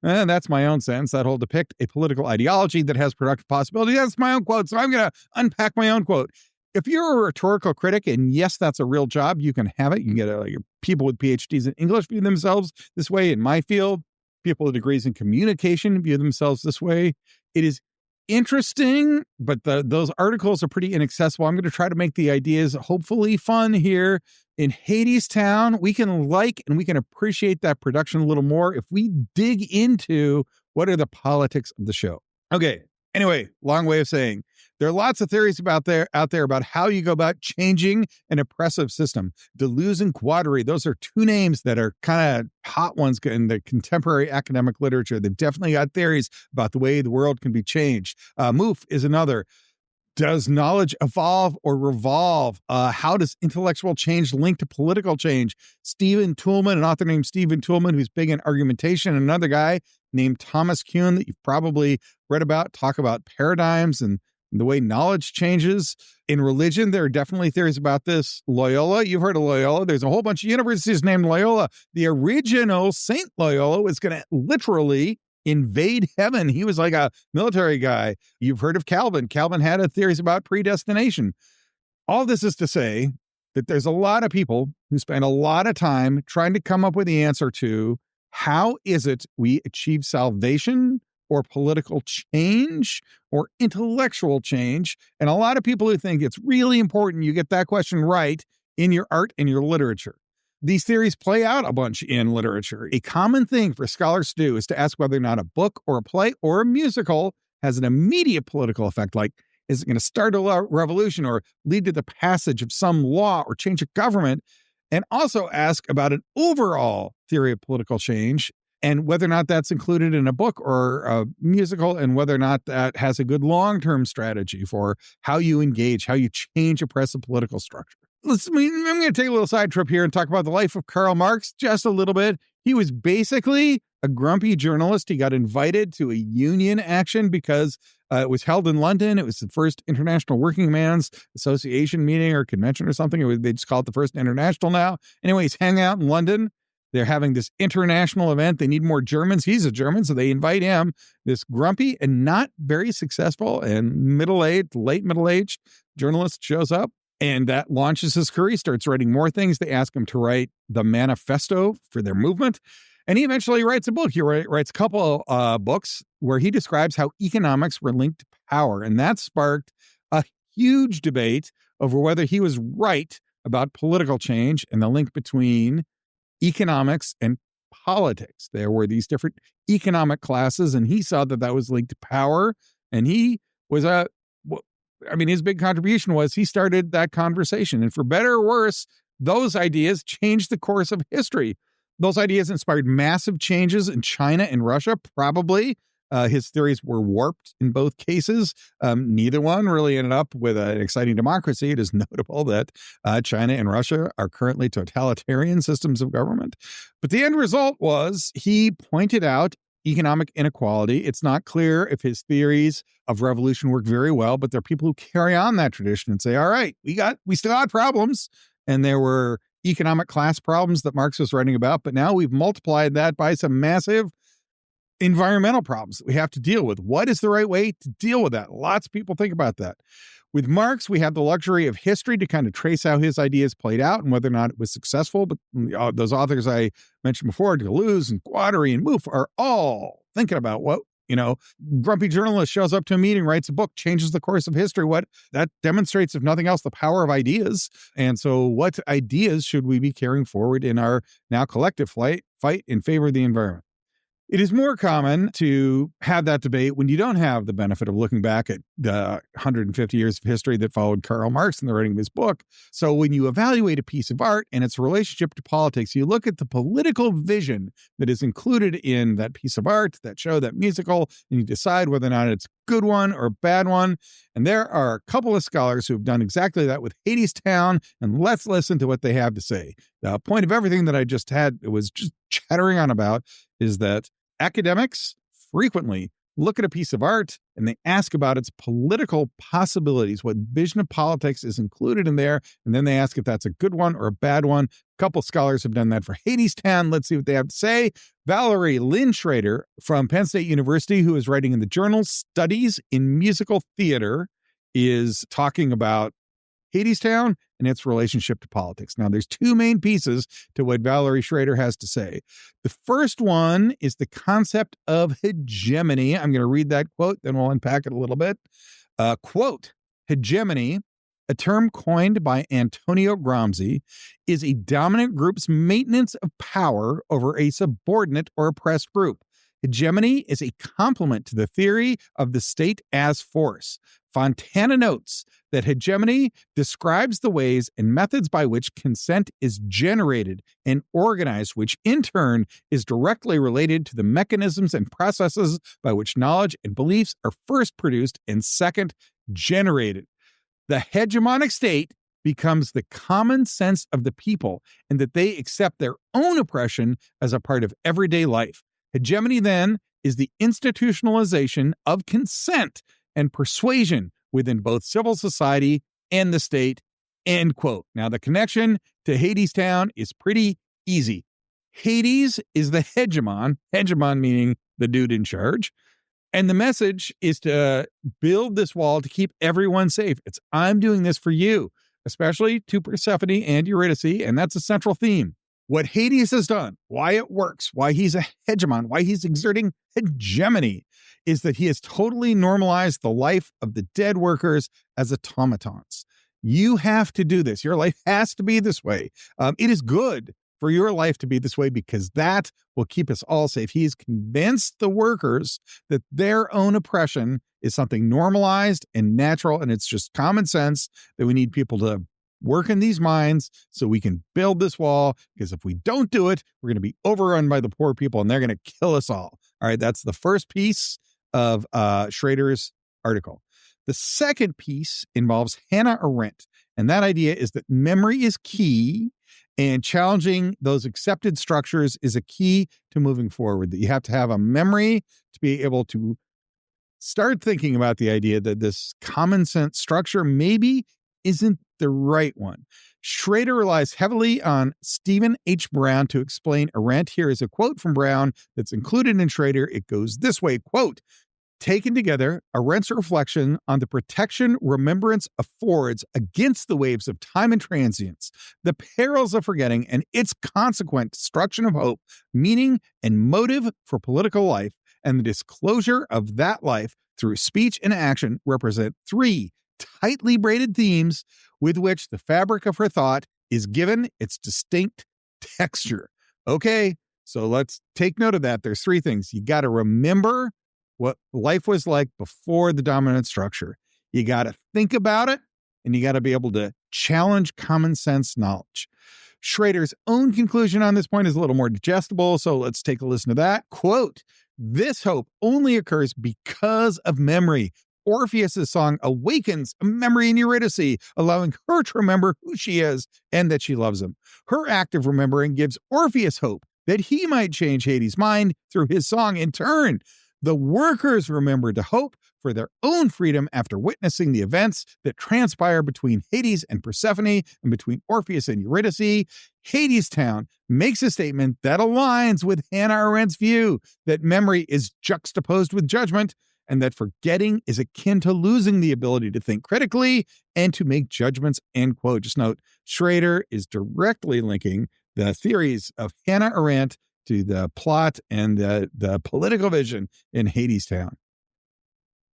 And that's my own sense. That whole depict a political ideology that has productive possibility. That's my own quote. So I'm going to unpack my own quote. If you're a rhetorical critic, and yes, that's a real job, you can have it. You can get people with PhDs in English view themselves this way. In my field, people with degrees in communication view themselves this way. It is interesting, but those articles are pretty inaccessible. I'm going to try to make the ideas hopefully fun here. In Hadestown, we can like and we can appreciate that production a little more if we dig into what are the politics of the show. Okay. Anyway, long way of saying there are lots of theories out there about how you go about changing an oppressive system. Deleuze and Guattari, those are two names that are kind of hot ones in the contemporary academic literature. They've definitely got theories about the way the world can be changed. Mouffe is another. Does knowledge evolve or revolve? How does intellectual change link to political change? Stephen Toulmin, an author named Stephen Toulmin, who's big in argumentation, and another guy named Thomas Kuhn that you've probably read about, talk about paradigms and the way knowledge changes. In religion, there are definitely theories about this. Loyola, you've heard of Loyola. There's a whole bunch of universities named Loyola. The original Saint Loyola was going to literally invade heaven. He was like a military guy. You've heard of Calvin. Calvin had theories about predestination. All this is to say that there's a lot of people who spend a lot of time trying to come up with the answer to how is it we achieve salvation or political change or intellectual change. And a lot of people who think it's really important you get that question right in your art and your literature. These theories play out a bunch in literature. A common thing for scholars to do is to ask whether or not a book or a play or a musical has an immediate political effect, like is it going to start a revolution or lead to the passage of some law or change a government, and also ask about an overall theory of political change and whether or not that's included in a book or a musical, and whether or not that has a good long-term strategy for how you engage, how you change oppressive political structure. I'm going to take a little side trip here and talk about the life of Karl Marx just a little bit. He was basically a grumpy journalist. He got invited to a union action because it was held in London. It was the first International Working Man's Association meeting or convention or something. They just call it the First International now. Anyway, he's hanging out in London. They're having this international event. They need more Germans. He's a German, so they invite him. This grumpy and not very successful and late middle-aged journalist shows up. And that launches his career. He starts writing more things. They ask him to write the manifesto for their movement. And he eventually writes a book. He writes a couple books where he describes how economics were linked to power. And that sparked a huge debate over whether he was right about political change and the link between economics and politics. There were these different economic classes, and he saw that was linked to power. And he was his big contribution was he started that conversation. And for better or worse, those ideas changed the course of history. Those ideas inspired massive changes in China and Russia, probably. His theories were warped in both cases. Neither one really ended up with an exciting democracy. It is notable that China and Russia are currently totalitarian systems of government. But the end result was he pointed out economic inequality. It's not clear if his theories of revolution work very well, but there are people who carry on that tradition and say, all right, we still had problems. And there were economic class problems that Marx was writing about, but now we've multiplied that by some massive environmental problems that we have to deal with. What is the right way to deal with that? Lots of people think about that. With Marx, we have the luxury of history to kind of trace how his ideas played out and whether or not it was successful. But those authors I mentioned before, Deleuze and Guattari and Mouffe, are all thinking about what, grumpy journalist shows up to a meeting, writes a book, changes the course of history. What that demonstrates, if nothing else, the power of ideas. And so what ideas should we be carrying forward in our now collective fight in favor of the environment? It is more common to have that debate when you don't have the benefit of looking back at the 150 years of history that followed Karl Marx in the writing of his book. So when you evaluate a piece of art and its relationship to politics, you look at the political vision that is included in that piece of art, that show, that musical, and you decide whether or not it's a good one or a bad one. And there are a couple of scholars who have done exactly that with Hadestown, and let's listen to what they have to say. The point of everything that I just was just chattering on about is that academics frequently look at a piece of art and they ask about its political possibilities, what vision of politics is included in there, and then they ask if that's a good one or a bad one. A couple scholars have done that for Hadestown. Let's see what they have to say. Valerie Lynn Schrader from Penn State University, who is writing in the journal Studies in Musical Theater, is talking about Hadestown and its relationship to politics. Now, there's two main pieces to what Valerie Schrader has to say. The first one is the concept of hegemony. I'm going to read that quote, then we'll unpack it a little bit. Quote, hegemony, a term coined by Antonio Gramsci, is a dominant group's maintenance of power over a subordinate or oppressed group. Hegemony is a complement to the theory of the state as force. Fontana notes that hegemony describes the ways and methods by which consent is generated and organized, which in turn is directly related to the mechanisms and processes by which knowledge and beliefs are first produced and second generated. The hegemonic state becomes the common sense of the people, and that they accept their own oppression as a part of everyday life. Hegemony, then, is the institutionalization of consent and persuasion within both civil society and the state, end quote. Now, the connection to Hadestown is pretty easy. Hades is the hegemon meaning the dude in charge, and the message is to build this wall to keep everyone safe. It's, I'm doing this for you, especially to Persephone and Eurydice, and that's a central theme. What Hades has done, why it works, why he's a hegemon, why he's exerting hegemony, is that he has totally normalized the life of the dead workers as automatons. You have to do this. Your life has to be this way. It is good for your life to be this way because that will keep us all safe. He has convinced the workers that their own oppression is something normalized and natural, and it's just common sense that we need people to work in these mines so we can build this wall, because if we don't do it, we're going to be overrun by the poor people and they're going to kill us all. All right, that's the first piece of Schrader's article. The second piece involves Hannah Arendt, and that idea is that memory is key, and challenging those accepted structures is a key to moving forward, that you have to have a memory to be able to start thinking about the idea that this common sense structure maybe isn't the right one. Schrader relies heavily on Stephen H. Brown to explain Arendt. Here is a quote from Brown that's included in Schrader. It goes this way, quote, taken together, Arendt's reflection on the protection remembrance affords against the waves of time and transience, the perils of forgetting, and its consequent destruction of hope, meaning, and motive for political life, and the disclosure of that life through speech and action represent three tightly braided themes with which the fabric of her thought is given its distinct texture. Okay, so let's take note of that. There's three things. You got to remember what life was like before the dominant structure. You got to think about it, and you got to be able to challenge common sense knowledge. Schrader's own conclusion on this point is a little more digestible, so let's take a listen to that. Quote, this hope only occurs because of memory. Orpheus' song awakens a memory in Eurydice, allowing her to remember who she is and that she loves him. Her act of remembering gives Orpheus hope that he might change Hades' mind through his song. In turn, the workers remembered to hope for their own freedom after witnessing the events that transpire between Hades and Persephone and between Orpheus and Eurydice. Hadestown makes a statement that aligns with Hannah Arendt's view that memory is juxtaposed with judgment and that forgetting is akin to losing the ability to think critically and to make judgments, end quote. Just note, Schrader is directly linking the theories of Hannah Arendt to the plot and the political vision in Hadestown.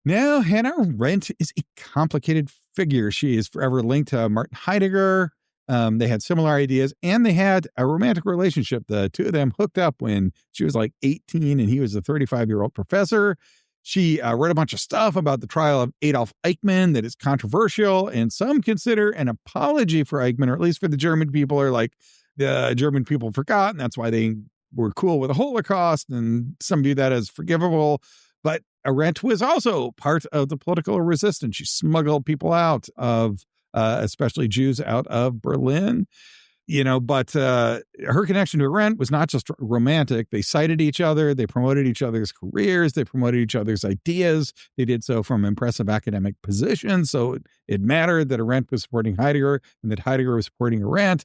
Now, Hannah Arendt is a complicated figure. She is forever linked to Martin Heidegger. They had similar ideas, and they had a romantic relationship. The two of them hooked up when she was like 18, and he was a 35-year-old professor. She wrote a bunch of stuff about the trial of Adolf Eichmann that is controversial, and some consider an apology for Eichmann, or at least for the German people, or like the German people forgot, and that's why they were cool with the Holocaust, and some view that as forgivable. But Arendt was also part of the political resistance. She smuggled people out of, especially Jews, out of Berlin. But her connection to Arendt was not just romantic. They cited each other. They promoted each other's careers. They promoted each other's ideas. They did so from impressive academic positions. So it mattered that Arendt was supporting Heidegger and that Heidegger was supporting Arendt.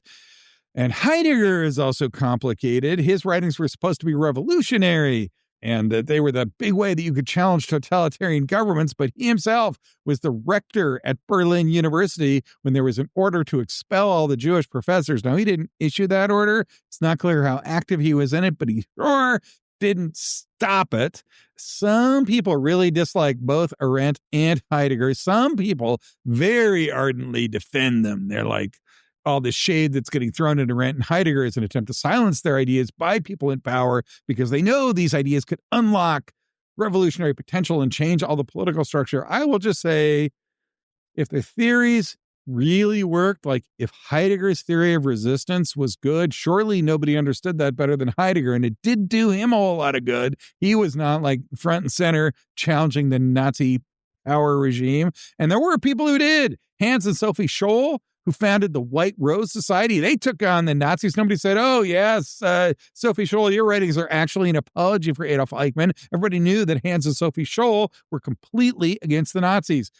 And Heidegger is also complicated. His writings were supposed to be revolutionary, and that they were the big way that you could challenge totalitarian governments, but he himself was the rector at Berlin University when there was an order to expel all the Jewish professors. Now, he didn't issue that order. It's not clear how active he was in it, but he sure didn't stop it. Some people really dislike both Arendt and Heidegger. Some people very ardently defend them. They're like, all the shade that's getting thrown at Arendt and Heidegger is an attempt to silence their ideas by people in power because they know these ideas could unlock revolutionary potential and change all the political structure. I will just say, if the theories really worked, like if Heidegger's theory of resistance was good, surely nobody understood that better than Heidegger, and it did do him a whole lot of good. He was not like front and center challenging the Nazi power regime, and there were people who did. Hans and Sophie Scholl, who founded the White Rose Society, they took on the Nazis. Nobody said, oh, yes, Sophie Scholl, your writings are actually an apology for Adolf Eichmann. Everybody knew that Hans and Sophie Scholl were completely against the Nazis.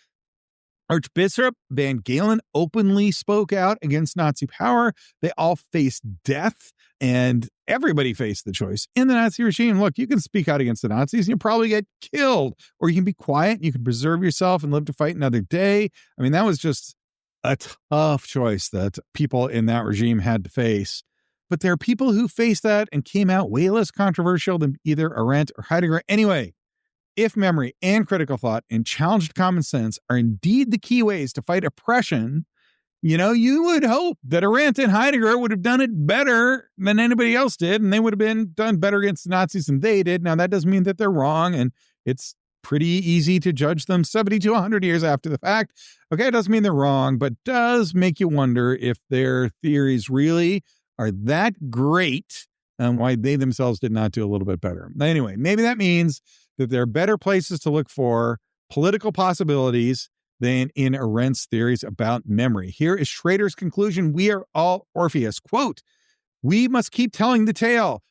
Archbishop Van Galen openly spoke out against Nazi power. They all faced death, and everybody faced the choice in the Nazi regime. Look, you can speak out against the Nazis and you'll probably get killed, or you can be quiet and you can preserve yourself and live to fight another day. I mean, that was just a tough choice that people in that regime had to face. But there are people who faced that and came out way less controversial than either Arendt or Heidegger. Anyway, if memory and critical thought and challenged common sense are indeed the key ways to fight oppression, you would hope that Arendt and Heidegger would have done it better than anybody else did, and they would have done better against the Nazis than they did. Now, that doesn't mean that they're wrong, and it's pretty easy to judge them 70 to 100 years after the fact. Okay, it doesn't mean they're wrong, but does make you wonder if their theories really are that great and why they themselves did not do a little bit better. Anyway, maybe that means that there are better places to look for political possibilities than in Arendt's theories about memory. Here is Schrader's conclusion. We are all Orpheus. Quote, we must keep telling the tale,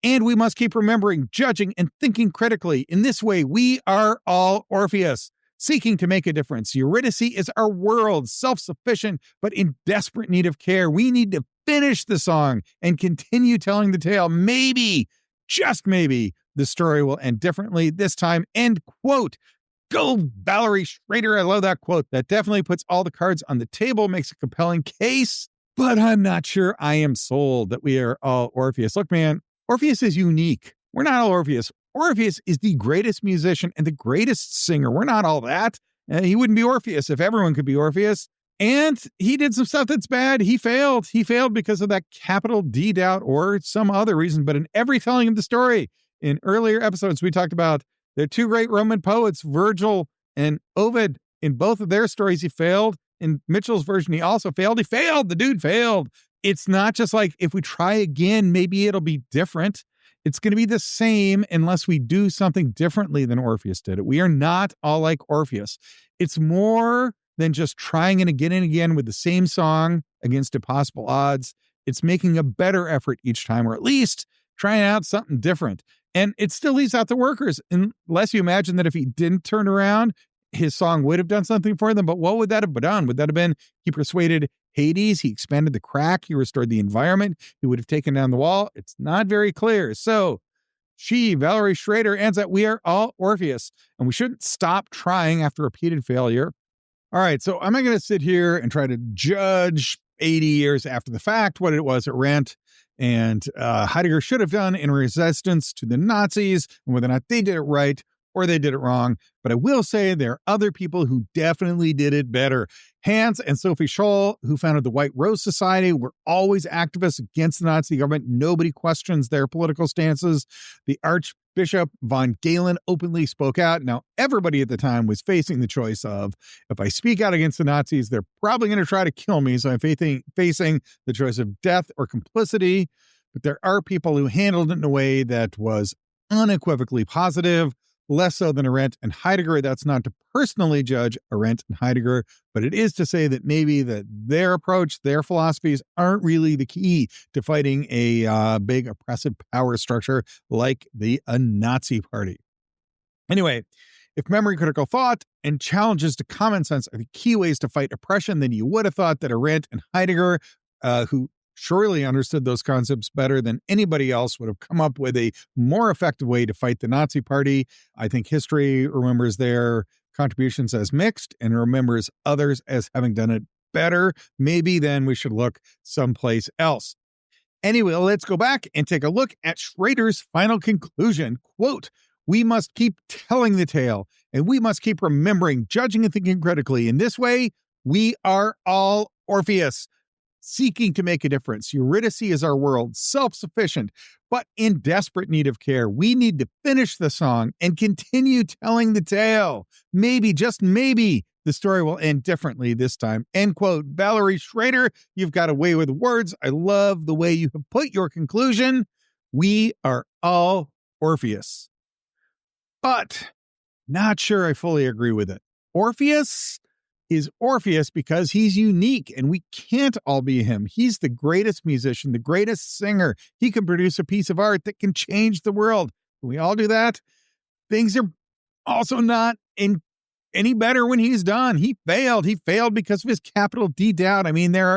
and we must keep remembering, judging, and thinking critically. In this way, we are all Orpheus, seeking to make a difference. Eurydice is our world, self-sufficient, but in desperate need of care. We need to finish the song and continue telling the tale. Maybe, just maybe, the story will end differently this time. End quote. Go, Valerie Schrader. I love that quote. That definitely puts all the cards on the table, makes a compelling case, but I'm not sure I am sold that we are all Orpheus. Look, man, Orpheus is unique. We're not all Orpheus. Orpheus is the greatest musician and the greatest singer. We're not all that. He wouldn't be Orpheus if everyone could be Orpheus. And he did some stuff that's bad. He failed. He failed because of that capital D doubt or some other reason. But in every telling of the story, in earlier episodes, we talked about the two great Roman poets, Virgil and Ovid. In both of their stories, he failed. In Mitchell's version, he also failed. He failed. The dude failed. It's not just like, if we try again, maybe it'll be different. It's going to be the same unless we do something differently than Orpheus did it. We are not all like Orpheus. It's more than just trying it again and again with the same song against impossible odds. it's making a better effort each time, or at least trying out something different. And it still leaves out the workers, unless you imagine that if he didn't turn around, his song would have done something for them. But what would that have done? Would that have been he persuaded Hades, he expanded the crack, he restored the environment, he would have taken down the wall? It's not very clear. So Valerie Schrader, ends that we are all Orpheus, and we shouldn't stop trying after repeated failure. All right, so I'm not going to sit here and try to judge 80 years after the fact what it was at Rent and Heidegger should have done in resistance to the Nazis, and whether or not they did it right or they did it wrong. But I will say there are other people who definitely did it better. Hans and Sophie Scholl, who founded the White Rose Society, were always activists against the Nazi government. Nobody questions their political stances. The Archbishop von Galen openly spoke out. Now, everybody at the time was facing the choice of, if I speak out against the Nazis, they're probably going to try to kill me. So I'm facing the choice of death or complicity. But there are people who handled it in a way that was unequivocally positive, less so than Arendt and Heidegger. That's not to personally judge Arendt and Heidegger, but it is to say that maybe that their approach, their philosophies aren't really the key to fighting a big oppressive power structure like the Nazi party. Anyway, if memory critical thought and challenges to common sense are the key ways to fight oppression, then you would have thought that Arendt and Heidegger, who surely understood those concepts better than anybody else, would have come up with a more effective way to fight the Nazi party. I think history remembers their contributions as mixed and remembers others as having done it better. Maybe then we should look someplace else. Anyway, let's go back and take a look at Schrader's final conclusion. Quote, "We must keep telling the tale, and we must keep remembering, judging, and thinking critically. In this way, we are all Orpheus, seeking to make a difference. Eurydice is our world, self-sufficient, but in desperate need of care. We need to finish the song and continue telling the tale. Maybe, just maybe, the story will end differently this time." End quote. Valerie Schrader, you've got a way with words. I love the way you have put your conclusion. We are all Orpheus. But not sure I fully agree with it. Orpheus is Orpheus because he's unique and we can't all be him. He's the greatest musician, the greatest singer. He can produce a piece of art that can change the world. Can we all do that? Things are also not any better when he's done. He failed. He failed because of his capital D doubt. I mean, there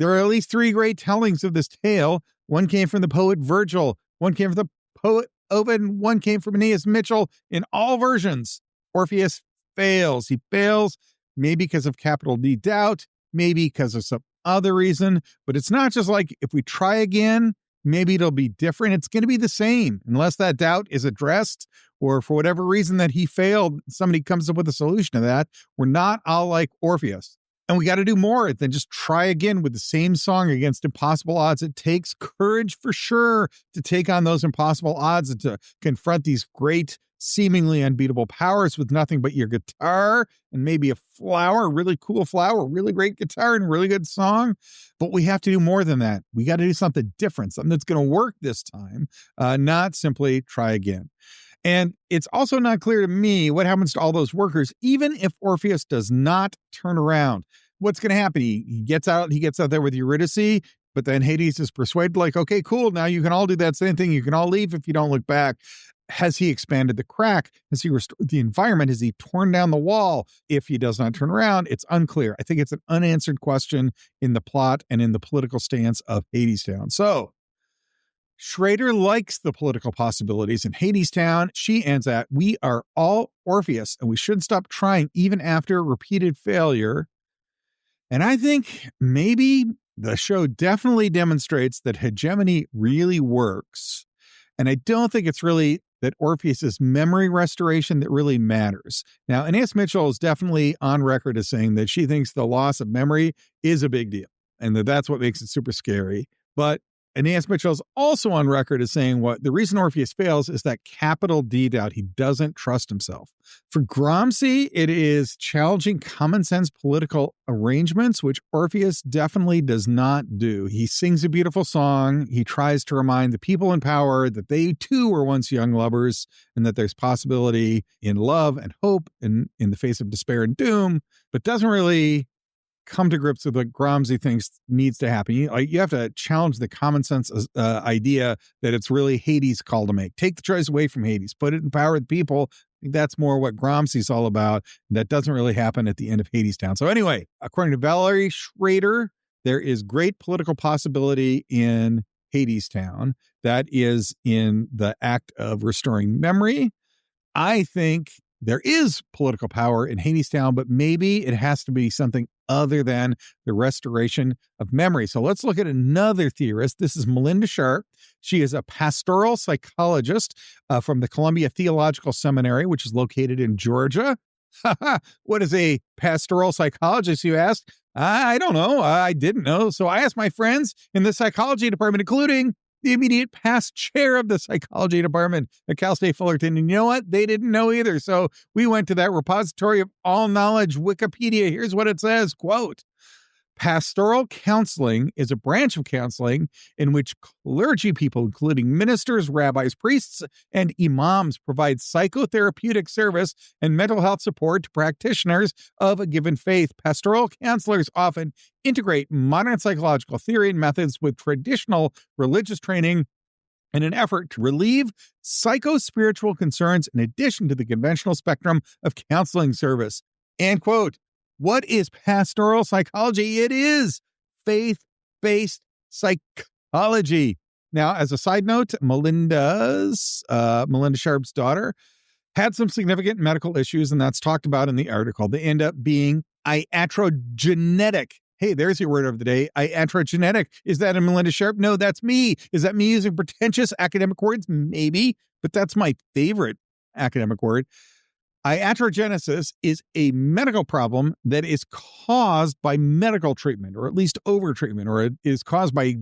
are at least three great tellings of this tale. One came from the poet Virgil. One came from the poet Ovid. One came from Anais Mitchell. In all versions, Orpheus fails. He fails. Maybe because of capital D doubt, maybe because of some other reason, but it's not just like if we try again, maybe it'll be different. It's going to be the same unless that doubt is addressed or for whatever reason that he failed, somebody comes up with a solution to that. We're not all like Orpheus. And we got to do more than just try again with the same song against impossible odds. It takes courage for sure to take on those impossible odds and to confront these great, seemingly unbeatable powers with nothing but your guitar and maybe a flower, really cool flower, really great guitar and a really good song. But we have to do more than that. We got to do something different, something that's going to work this time, not simply try again. And it's also not clear to me what happens to all those workers, even if Orpheus does not turn around. What's going to happen? He gets out there with Eurydice, but then Hades is persuaded, like, okay, cool, now you can all do that same thing. You can all leave if you don't look back. Has he expanded the crack? Has he restored the environment? Has he torn down the wall? If he does not turn around, it's unclear. I think it's an unanswered question in the plot and in the political stance of Hadestown. So Schrader likes the political possibilities in Hadestown. She ends at, "We are all Orpheus, and we shouldn't stop trying even after repeated failure." And I think maybe the show definitely demonstrates that hegemony really works. And I don't think it's really that Orpheus's memory restoration that really matters. Now, Anais Mitchell is definitely on record as saying that she thinks the loss of memory is a big deal and that that's what makes it super scary. But Anais Mitchell is also on record as saying what the reason Orpheus fails is that capital D doubt. He doesn't trust himself. For Gramsci, it is challenging common sense political arrangements, which Orpheus definitely does not do. He sings a beautiful song. He tries to remind the people in power that they too were once young lovers and that there's possibility in love and hope and in the face of despair and doom, but doesn't really come to grips with what Gramsci thinks needs to happen. You have to challenge the common sense idea that it's really Hades' call to make. Take the choice away from Hades, put it in power of the people. I think that's more what Gramsci's all about. That doesn't really happen at the end of Hadestown. So anyway, according to Valerie Schrader, there is great political possibility in Hadestown. That is in the act of restoring memory. I think there is political power in Hadestown, but maybe it has to be something other than the restoration of memory. So let's look at another theorist. This is Melinda Sharp. She is a pastoral psychologist from the Columbia Theological Seminary, which is located in Georgia. What is a pastoral psychologist, you ask? I don't know. I didn't know. So I asked my friends in the psychology department, including the immediate past chair of the psychology department at Cal State Fullerton. And you know what? They didn't know either. So we went to that repository of all knowledge, Wikipedia. Here's what it says, quote, pastoral counseling is a branch of counseling in which clergy people, including ministers, rabbis, priests, and imams, provide psychotherapeutic service and mental health support to practitioners of a given faith. Pastoral counselors often integrate modern psychological theory and methods with traditional religious training in an effort to relieve psycho-spiritual concerns in addition to the conventional spectrum of counseling service. End quote. What is pastoral psychology? It is faith-based psychology. Now, as a side note, Melinda Sharp's daughter had some significant medical issues, and that's talked about in the article. They end up being iatrogenetic. Hey, there's your word of the day, iatrogenetic. Is that a Melinda Sharp? No, that's me. Is that me using pretentious academic words? Maybe, but that's my favorite academic word. Iatrogenesis is a medical problem that is caused by medical treatment, or at least over-treatment, or it is caused by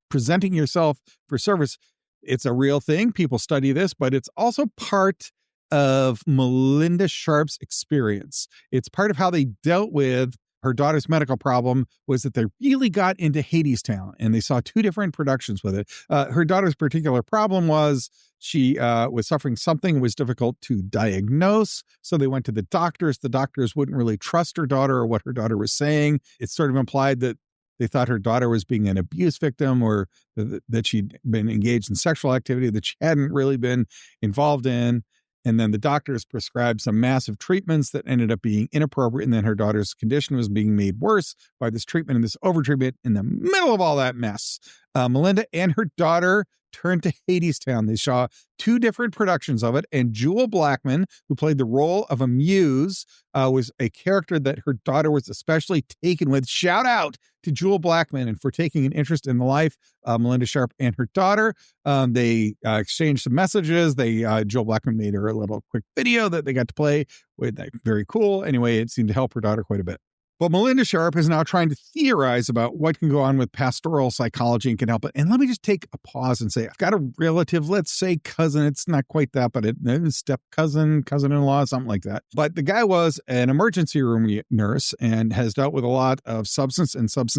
presenting yourself for service. It's a real thing. People study this, but it's also part of Melinda Sharp's experience. It's part of how they dealt with her daughter's medical problem was that they really got into Hadestown, and they saw two different productions with it. Her daughter's particular problem was she was suffering something was difficult to diagnose. So they went to the doctors. The doctors wouldn't really trust her daughter or what her daughter was saying. It sort of implied that they thought her daughter was being an abuse victim, or that she'd been engaged in sexual activity that she hadn't really been involved in. And then the doctors prescribed some massive treatments that ended up being inappropriate. And then her daughter's condition was being made worse by this treatment and this overtreatment. In the middle of all that mess, Melinda and her daughter turned to Hadestown. They saw two different productions of it. And Jewel Blackman, who played the role of a muse, was a character that her daughter was especially taken with. Shout out to Jewel Blackman and for taking an interest in the life of Melinda Sharp and her daughter. They exchanged some messages. Jewel Blackman made her a little quick video that they got to play with. Very cool. Anyway, it seemed to help her daughter quite a bit. But Melinda Sharp is now trying to theorize about what can go on with pastoral psychology and can help it. And let me just take a pause and say, I've got a relative, let's say cousin. It's not quite that, but it's step cousin, cousin-in-law, something like that. But the guy was an emergency room nurse and has dealt with a lot of substance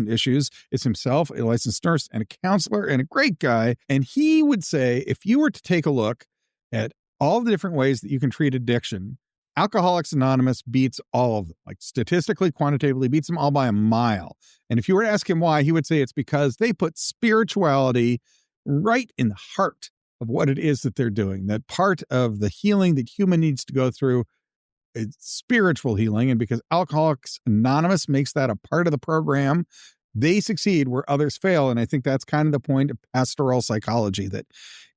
issues. Is himself a licensed nurse and a counselor and a great guy. And he would say, if you were to take a look at all the different ways that you can treat addiction, Alcoholics Anonymous beats all of them, like statistically, quantitatively beats them all by a mile. And if you were to ask him why, he would say it's because they put spirituality right in the heart of what it is that they're doing. That part of the healing that human needs to go through is spiritual healing. And because Alcoholics Anonymous makes that a part of the program, they succeed where others fail. And I think that's kind of the point of pastoral psychology, that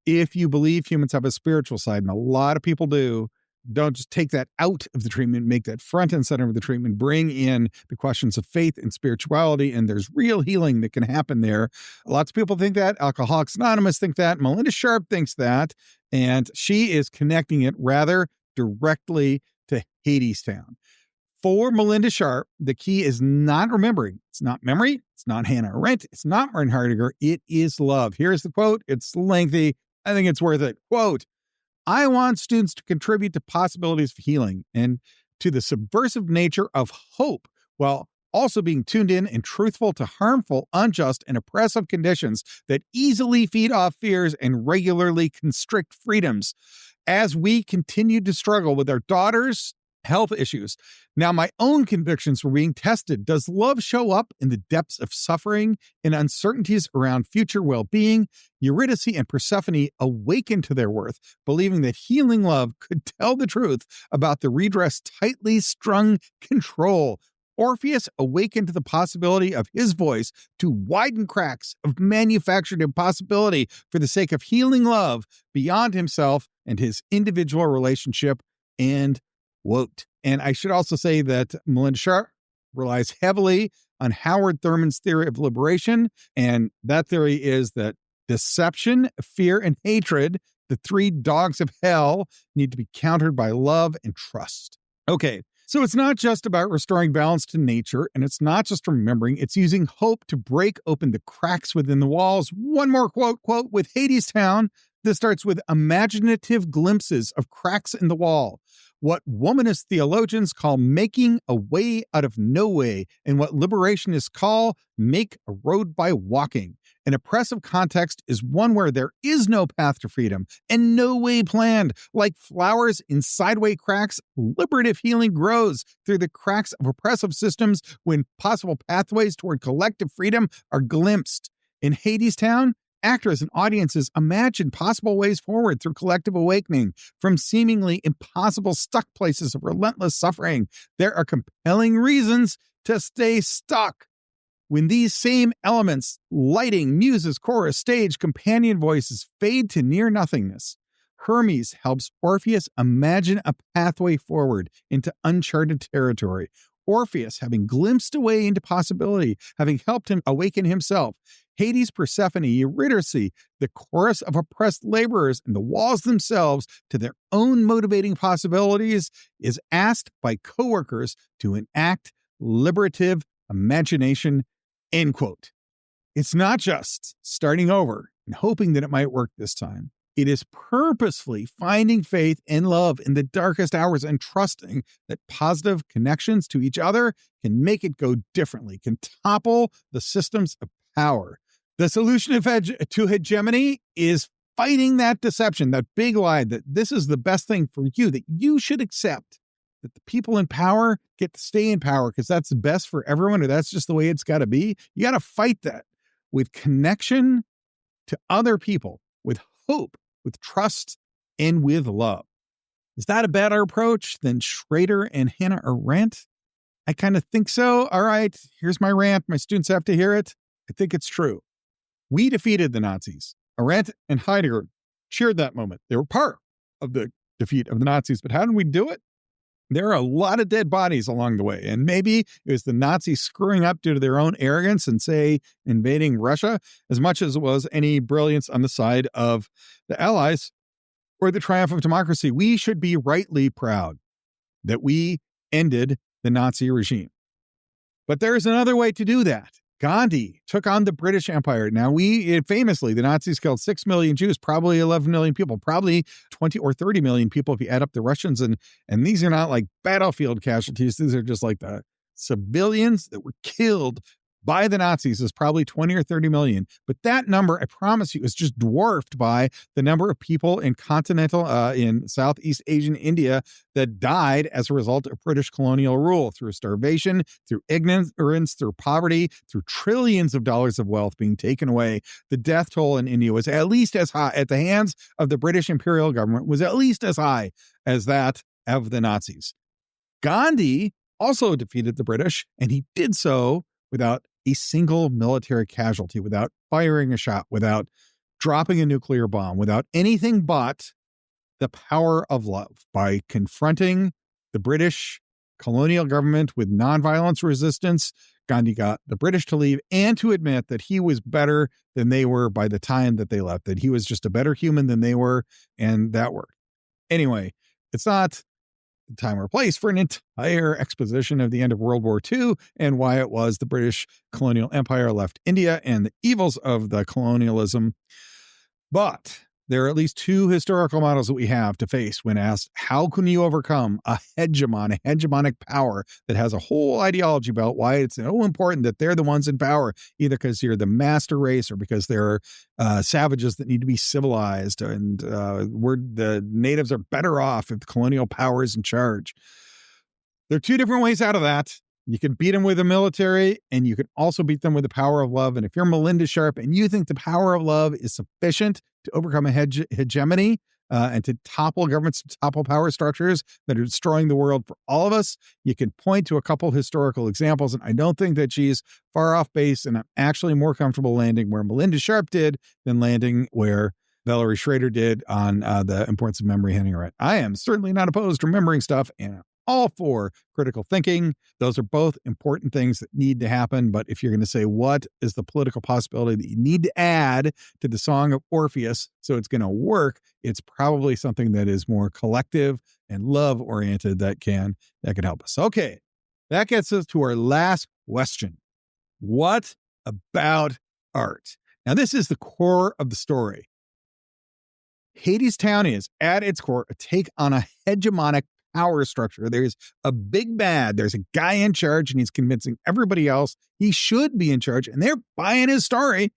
if you believe humans have a spiritual side, and a lot of people do, don't just take that out of the treatment, make that front and center of the treatment, bring in the questions of faith and spirituality, and there's real healing that can happen there. Lots of people think that. Alcoholics Anonymous think that. Melinda Sharp thinks that, and she is connecting it rather directly to Hadestown. For Melinda Sharp, the key is not remembering. It's not memory. It's not Hannah Arendt. It's not Martin Heidegger. It is love. Here's the quote. It's lengthy. I think it's worth it. Quote, I want students to contribute to possibilities of healing and to the subversive nature of hope, while also being tuned in and truthful to harmful, unjust, and oppressive conditions that easily feed off fears and regularly constrict freedoms. As we continue to struggle with our daughters health issues. Now, my own convictions were being tested. Does love show up in the depths of suffering and uncertainties around future well-being? Eurydice and Persephone awakened to their worth, believing that healing love could tell the truth about the redress tightly strung control. Orpheus awakened to the possibility of his voice to widen cracks of manufactured impossibility for the sake of healing love beyond himself and his individual relationship, and quote. And I should also say that Melinda Sharp relies heavily on Howard Thurman's theory of liberation. And that theory is that deception, fear, and hatred, the three dogs of hell, need to be countered by love and trust. Okay, so it's not just about restoring balance to nature, and it's not just remembering, it's using hope to break open the cracks within the walls. One more quote, with Hadestown, this starts with imaginative glimpses of cracks in the wall. What womanist theologians call making a way out of no way, and what liberationists call make a road by walking. An oppressive context is one where there is no path to freedom and no way planned. Like flowers in sideway cracks, liberative healing grows through the cracks of oppressive systems when possible pathways toward collective freedom are glimpsed. In Hadestown, actors and audiences imagine possible ways forward through collective awakening from seemingly impossible stuck places of relentless suffering. There are compelling reasons to stay stuck. When these same elements, lighting, muses, chorus, stage, companion voices, fade to near nothingness, Hermes helps Orpheus imagine a pathway forward into uncharted territory. Orpheus, having glimpsed a way into possibility, having helped him awaken himself. Hades, Persephone, Eurydice, the chorus of oppressed laborers, and the walls themselves to their own motivating possibilities, is asked by coworkers to enact liberative imagination, end quote. It's not just starting over and hoping that it might work this time. It is purposefully finding faith and love in the darkest hours and trusting that positive connections to each other can make it go differently, can topple the systems of power. The solution to hegemony is fighting that deception, that big lie that this is the best thing for you, that you should accept, that the people in power get to stay in power because that's the best for everyone, or that's just the way it's got to be. You got to fight that with connection to other people, with hope, with trust, and with love. Is that a better approach than Schrader and Hannah Arendt? I kind of think so. All right, here's my rant. My students have to hear it. I think it's true. We defeated the Nazis. Arendt and Heidegger cheered that moment. They were part of the defeat of the Nazis. But how did we do it? There are a lot of dead bodies along the way. And maybe it was the Nazis screwing up due to their own arrogance and, say, invading Russia, as much as it was any brilliance on the side of the Allies or the triumph of democracy. We should be rightly proud that we ended the Nazi regime. But there's another way to do that. Gandhi took on the British Empire. Now, famously, the Nazis killed 6 million Jews, probably 11 million people, probably 20 or 30 million people if you add up the Russians. And these are not like battlefield casualties. These are just like the civilians that were killed by the Nazis is probably 20 or 30 million. But that number, I promise you, is just dwarfed by the number of people in in Southeast Asian India that died as a result of British colonial rule through starvation, through ignorance, through poverty, through trillions of dollars of wealth being taken away. The death toll in India was at least as high at the hands of the British imperial government, was at least as high as that of the Nazis. Gandhi also defeated the British, and he did so without a single military casualty, without firing a shot, without dropping a nuclear bomb, without anything but the power of love, by confronting the British colonial government with nonviolence resistance. Gandhi got the British to leave and to admit that he was better than they were by the time that they left, that he was just a better human than they were, and that worked. Anyway, it's not time or place for an entire exposition of the end of World War II and why it was the British colonial empire left India and the evils of the colonialism. But there are at least two historical models that we have to face when asked, how can you overcome a hegemonic power that has a whole ideology about why it's so important that they're the ones in power, either because you're the master race or because they're savages that need to be civilized, and the natives are better off if the colonial power is in charge. There are two different ways out of that. You can beat them with the military, and you can also beat them with the power of love. And if you're Melinda Sharp and you think the power of love is sufficient to overcome a hegemony and to topple governments, to topple power structures that are destroying the world for all of us, you can point to a couple historical examples. And I don't think that she's far off base, and I'm actually more comfortable landing where Melinda Sharp did than landing where Valerie Schrader did on the importance of memory handling. Right. I am certainly not opposed to remembering stuff, and I'm all for critical thinking. Those are both important things that need to happen. But if you're going to say, what is the political possibility that you need to add to the Song of Orpheus so it's going to work, it's probably something that is more collective and love oriented that can help us. Okay, that gets us to our last question. What about art? Now, this is the core of the story. Hadestown is, at its core, a take on a hegemonic power structure. There's a big bad. There's a guy in charge, and he's convincing everybody else he should be in charge, and they're buying his story.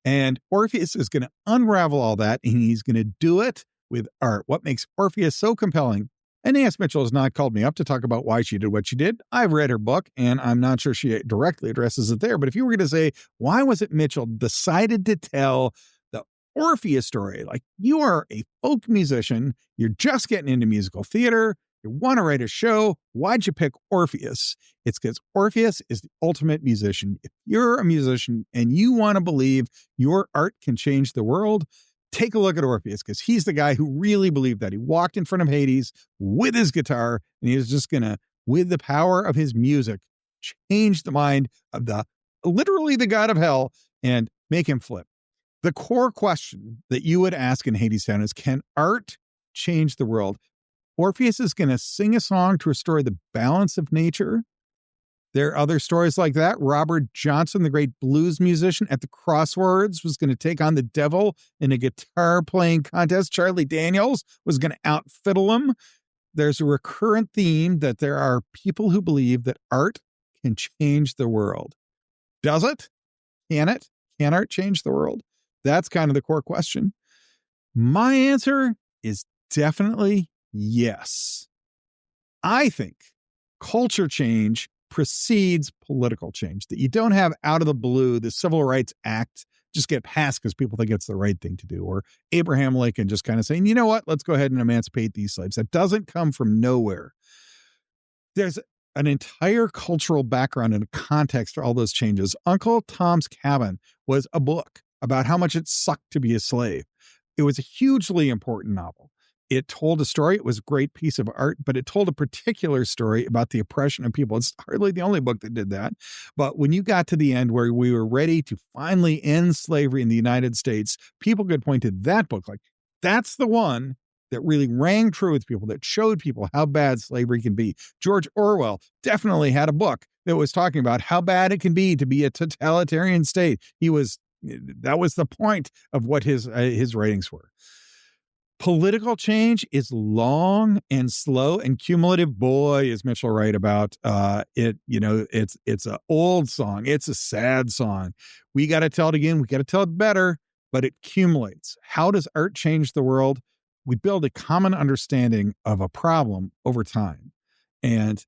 And Orpheus is going to unravel all that, and he's going to do it with art. What makes Orpheus so compelling? Anais Mitchell has not called me up to talk about why she did what she did. I've read her book, and I'm not sure she directly addresses it there. But if you were going to say, why was it Mitchell decided to tell the Orpheus story? Like, you are a folk musician, you're just getting into musical theater, you want to write a show. Why'd you pick Orpheus? It's because Orpheus is the ultimate musician. If you're a musician and you want to believe your art can change the world, take a look at Orpheus, because he's the guy who really believed that. He walked in front of Hades with his guitar, and he was just going to, with the power of his music, change the mind of literally the god of hell and make him flip. The core question that you would ask in Hadestown is, can art change the world? Orpheus is going to sing a song to restore the balance of nature. There are other stories like that. Robert Johnson, the great blues musician at the Crossroads, was going to take on the devil in a guitar playing contest. Charlie Daniels was going to outfiddle him. There's a recurrent theme that there are people who believe that art can change the world. Does it? Can it? Can art change the world? That's kind of the core question. My answer is definitely yes. I think culture change precedes political change, that you don't have out of the blue the Civil Rights Act just get passed because people think it's the right thing to do, or Abraham Lincoln just kind of saying, you know what, let's go ahead and emancipate these slaves. That doesn't come from nowhere. There's an entire cultural background and context for all those changes. Uncle Tom's Cabin was a book about how much it sucked to be a slave. It was a hugely important novel. It told a story. It was a great piece of art, but it told a particular story about the oppression of people. It's hardly the only book that did that. But when you got to the end where we were ready to finally end slavery in the United States, people could point to that book. Like, that's the one that really rang true with people, that showed people how bad slavery can be. George Orwell definitely had a book that was talking about how bad it can be to be a totalitarian state. That was the point of what his writings were. Political change is long and slow and cumulative. Boy, is Mitchell right about it. You know, it's an old song. It's a sad song. We got to tell it again. We got to tell it better, but it accumulates. How does art change the world? We build a common understanding of a problem over time, and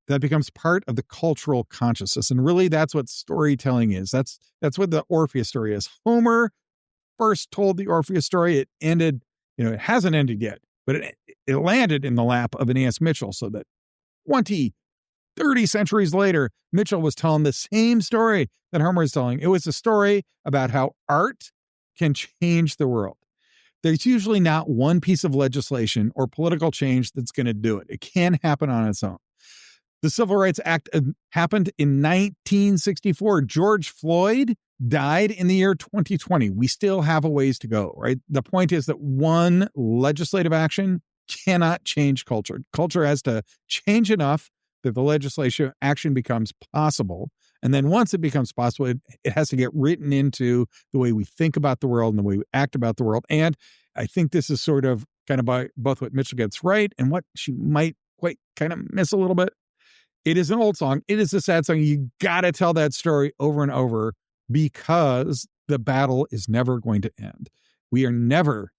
that becomes part of the cultural consciousness. And really, that's what storytelling is. That's what the Orpheus story is. Homer first told the Orpheus story. It ended, it hasn't ended yet, but it landed in the lap of Anais Mitchell, so that 20, 30 centuries later, Mitchell was telling the same story that Homer is telling. It was a story about how art can change the world. There's usually not one piece of legislation or political change that's going to do it. It can happen on its own. The Civil Rights Act happened in 1964. George Floyd died in the year 2020. We still have a ways to go, right? The point is that one legislative action cannot change culture. Culture has to change enough that the legislative action becomes possible. And then once it becomes possible, it has to get written into the way we think about the world and the way we act about the world. And I think this is sort of kind of by both what Mitchell gets right and what she might quite kind of miss a little bit. It is an old song. It is a sad song. You got to tell that story over and over, because the battle is never going to end. We are never,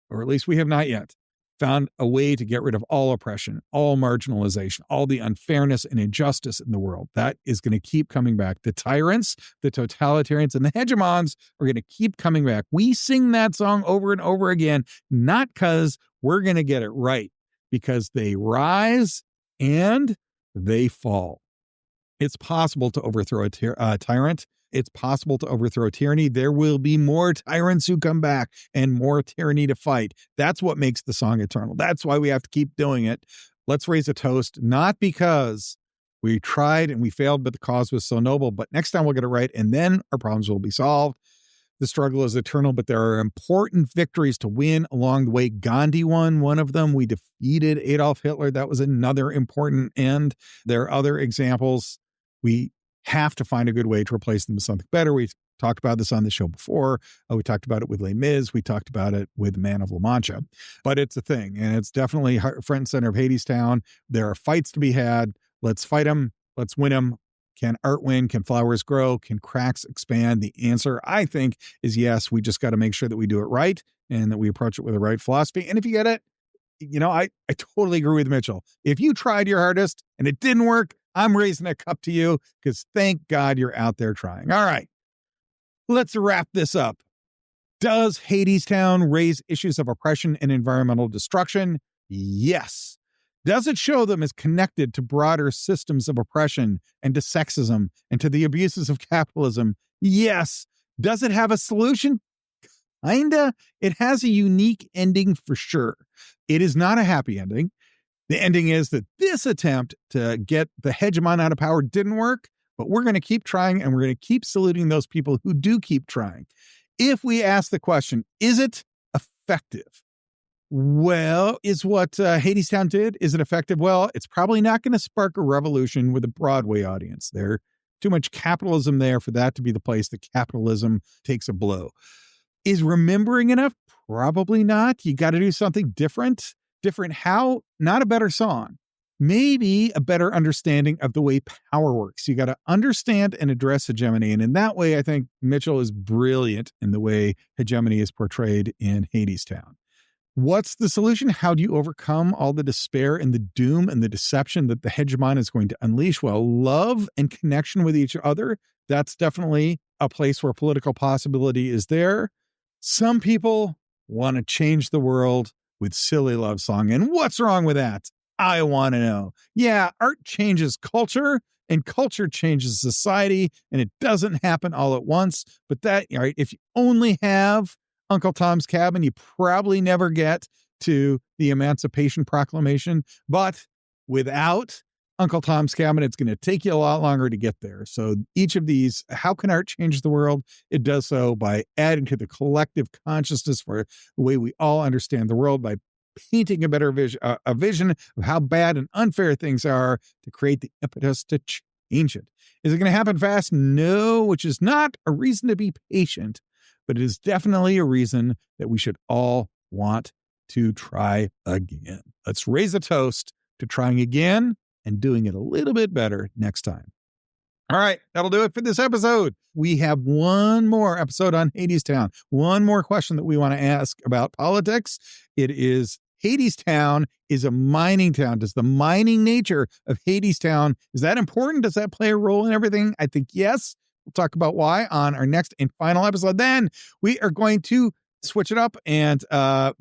or at least we have not yet, found a way to get rid of all oppression, all marginalization, all the unfairness and injustice in the world. That is going to keep coming back. The tyrants, the totalitarians, and the hegemons are going to keep coming back. We sing that song over and over again, not because we're going to get it right, because they rise and they fall. It's possible to overthrow a tyrant. It's possible to overthrow tyranny. There will be more tyrants who come back and more tyranny to fight. That's what makes the song eternal. That's why we have to keep doing it. Let's raise a toast, not because we tried and we failed, but the cause was so noble. But next time we'll get it right, and then our problems will be solved. The struggle is eternal, but there are important victories to win along the way. Gandhi won one of them. We defeated Adolf Hitler. That was another important end. There are other examples. We have to find a good way to replace them with something better. We talked about this on the show before. We talked about it with Les Mis. We talked about it with Man of La Mancha. But it's a thing, and it's definitely front and center of Hadestown. There are fights to be had. Let's fight them. Let's win them. Can art win? Can flowers grow? Can cracks expand? The answer, I think, is yes. We just got to make sure that we do it right and that we approach it with the right philosophy. And if you get it, I totally agree with Mitchell. If you tried your hardest and it didn't work, I'm raising a cup to you because thank God you're out there trying. All right, let's wrap this up. Does Hadestown raise issues of oppression and environmental destruction? Yes. Does it show them as connected to broader systems of oppression and to sexism and to the abuses of capitalism? Yes. Does it have a solution? Kinda. It has a unique ending for sure. It is not a happy ending. The ending is that this attempt to get the hegemon out of power didn't work, but we're going to keep trying, and we're going to keep saluting those people who do keep trying. If we ask the question, is it effective? Well, is what Hadestown did, is it effective? Well, it's probably not going to spark a revolution with a Broadway audience. There's too much capitalism there for that to be the place that capitalism takes a blow. Is remembering enough? Probably not. You got to do something different. Different how? Not a better song. Maybe a better understanding of the way power works. You got to understand and address hegemony. And in that way, I think Mitchell is brilliant in the way hegemony is portrayed in Hadestown. What's the solution? How do you overcome all the despair and the doom and the deception that the hegemon is going to unleash? Well, love and connection with each other. That's definitely a place where political possibility is there. Some people want to change the world with silly love song. And what's wrong with that? I want to know. Yeah, art changes culture and culture changes society, and it doesn't happen all at once. But that, all right, if you only have Uncle Tom's Cabin, you probably never get to the Emancipation Proclamation. But without Uncle Tom's Cabin, it's going to take you a lot longer to get there. So each of these, how can art change the world? It does so by adding to the collective consciousness for the way we all understand the world, by painting a better vision, a vision of how bad and unfair things are to create the impetus to change it. Is it going to happen fast? No, which is not a reason to be patient, but it is definitely a reason that we should all want to try again. Let's raise a toast to trying again and doing it a little bit better next time. All right, that'll do it for this episode. We have one more episode on Hadestown. One more question that we want to ask about politics. It is, Hadestown is a mining town. Does the mining nature of Hadestown, is that important? Does that play a role in everything? I think yes. We'll talk about why on our next and final episode. Then we are going to switch it up and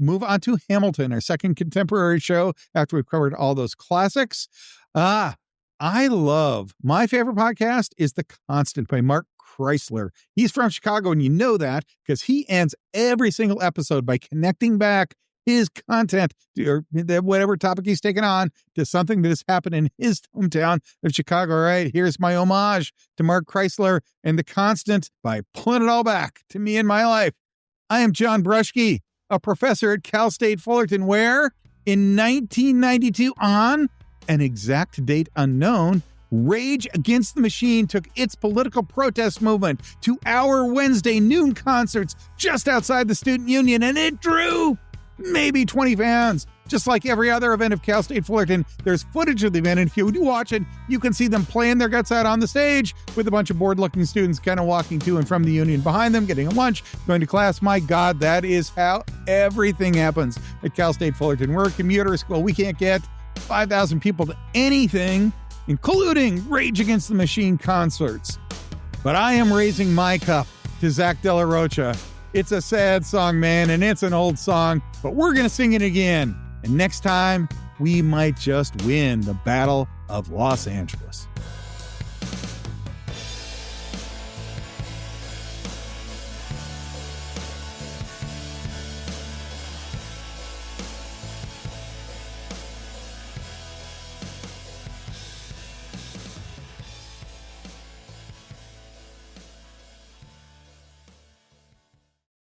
move on to Hamilton, our second contemporary show after we've covered all those classics. I love, my favorite podcast is The Constant by Mark Chrysler. He's from Chicago, and you know that because he ends every single episode by connecting back his content to, or whatever topic he's taken on, to something that has happened in his hometown of Chicago. All right, here's my homage to Mark Chrysler and The Constant by pulling it all back to me in my life. I am John Brushke, a professor at Cal State Fullerton, where in 1992 on an exact date unknown, Rage Against the Machine took its political protest movement to our Wednesday noon concerts just outside the Student Union, and it drew maybe 20 fans. Just like every other event of Cal State Fullerton, there's footage of the event, and if you do watch it, you can see them playing their guts out on the stage with a bunch of bored-looking students kind of walking to and from the union behind them, getting a lunch, going to class. My God, that is how everything happens at Cal State Fullerton. We're a commuter school. We can't get 5,000 people to anything, including Rage Against the Machine concerts. But I am raising my cup to Zach De La Rocha. It's a sad song, man, and it's an old song, but we're going to sing it again. And next time, we might just win the Battle of Los Angeles.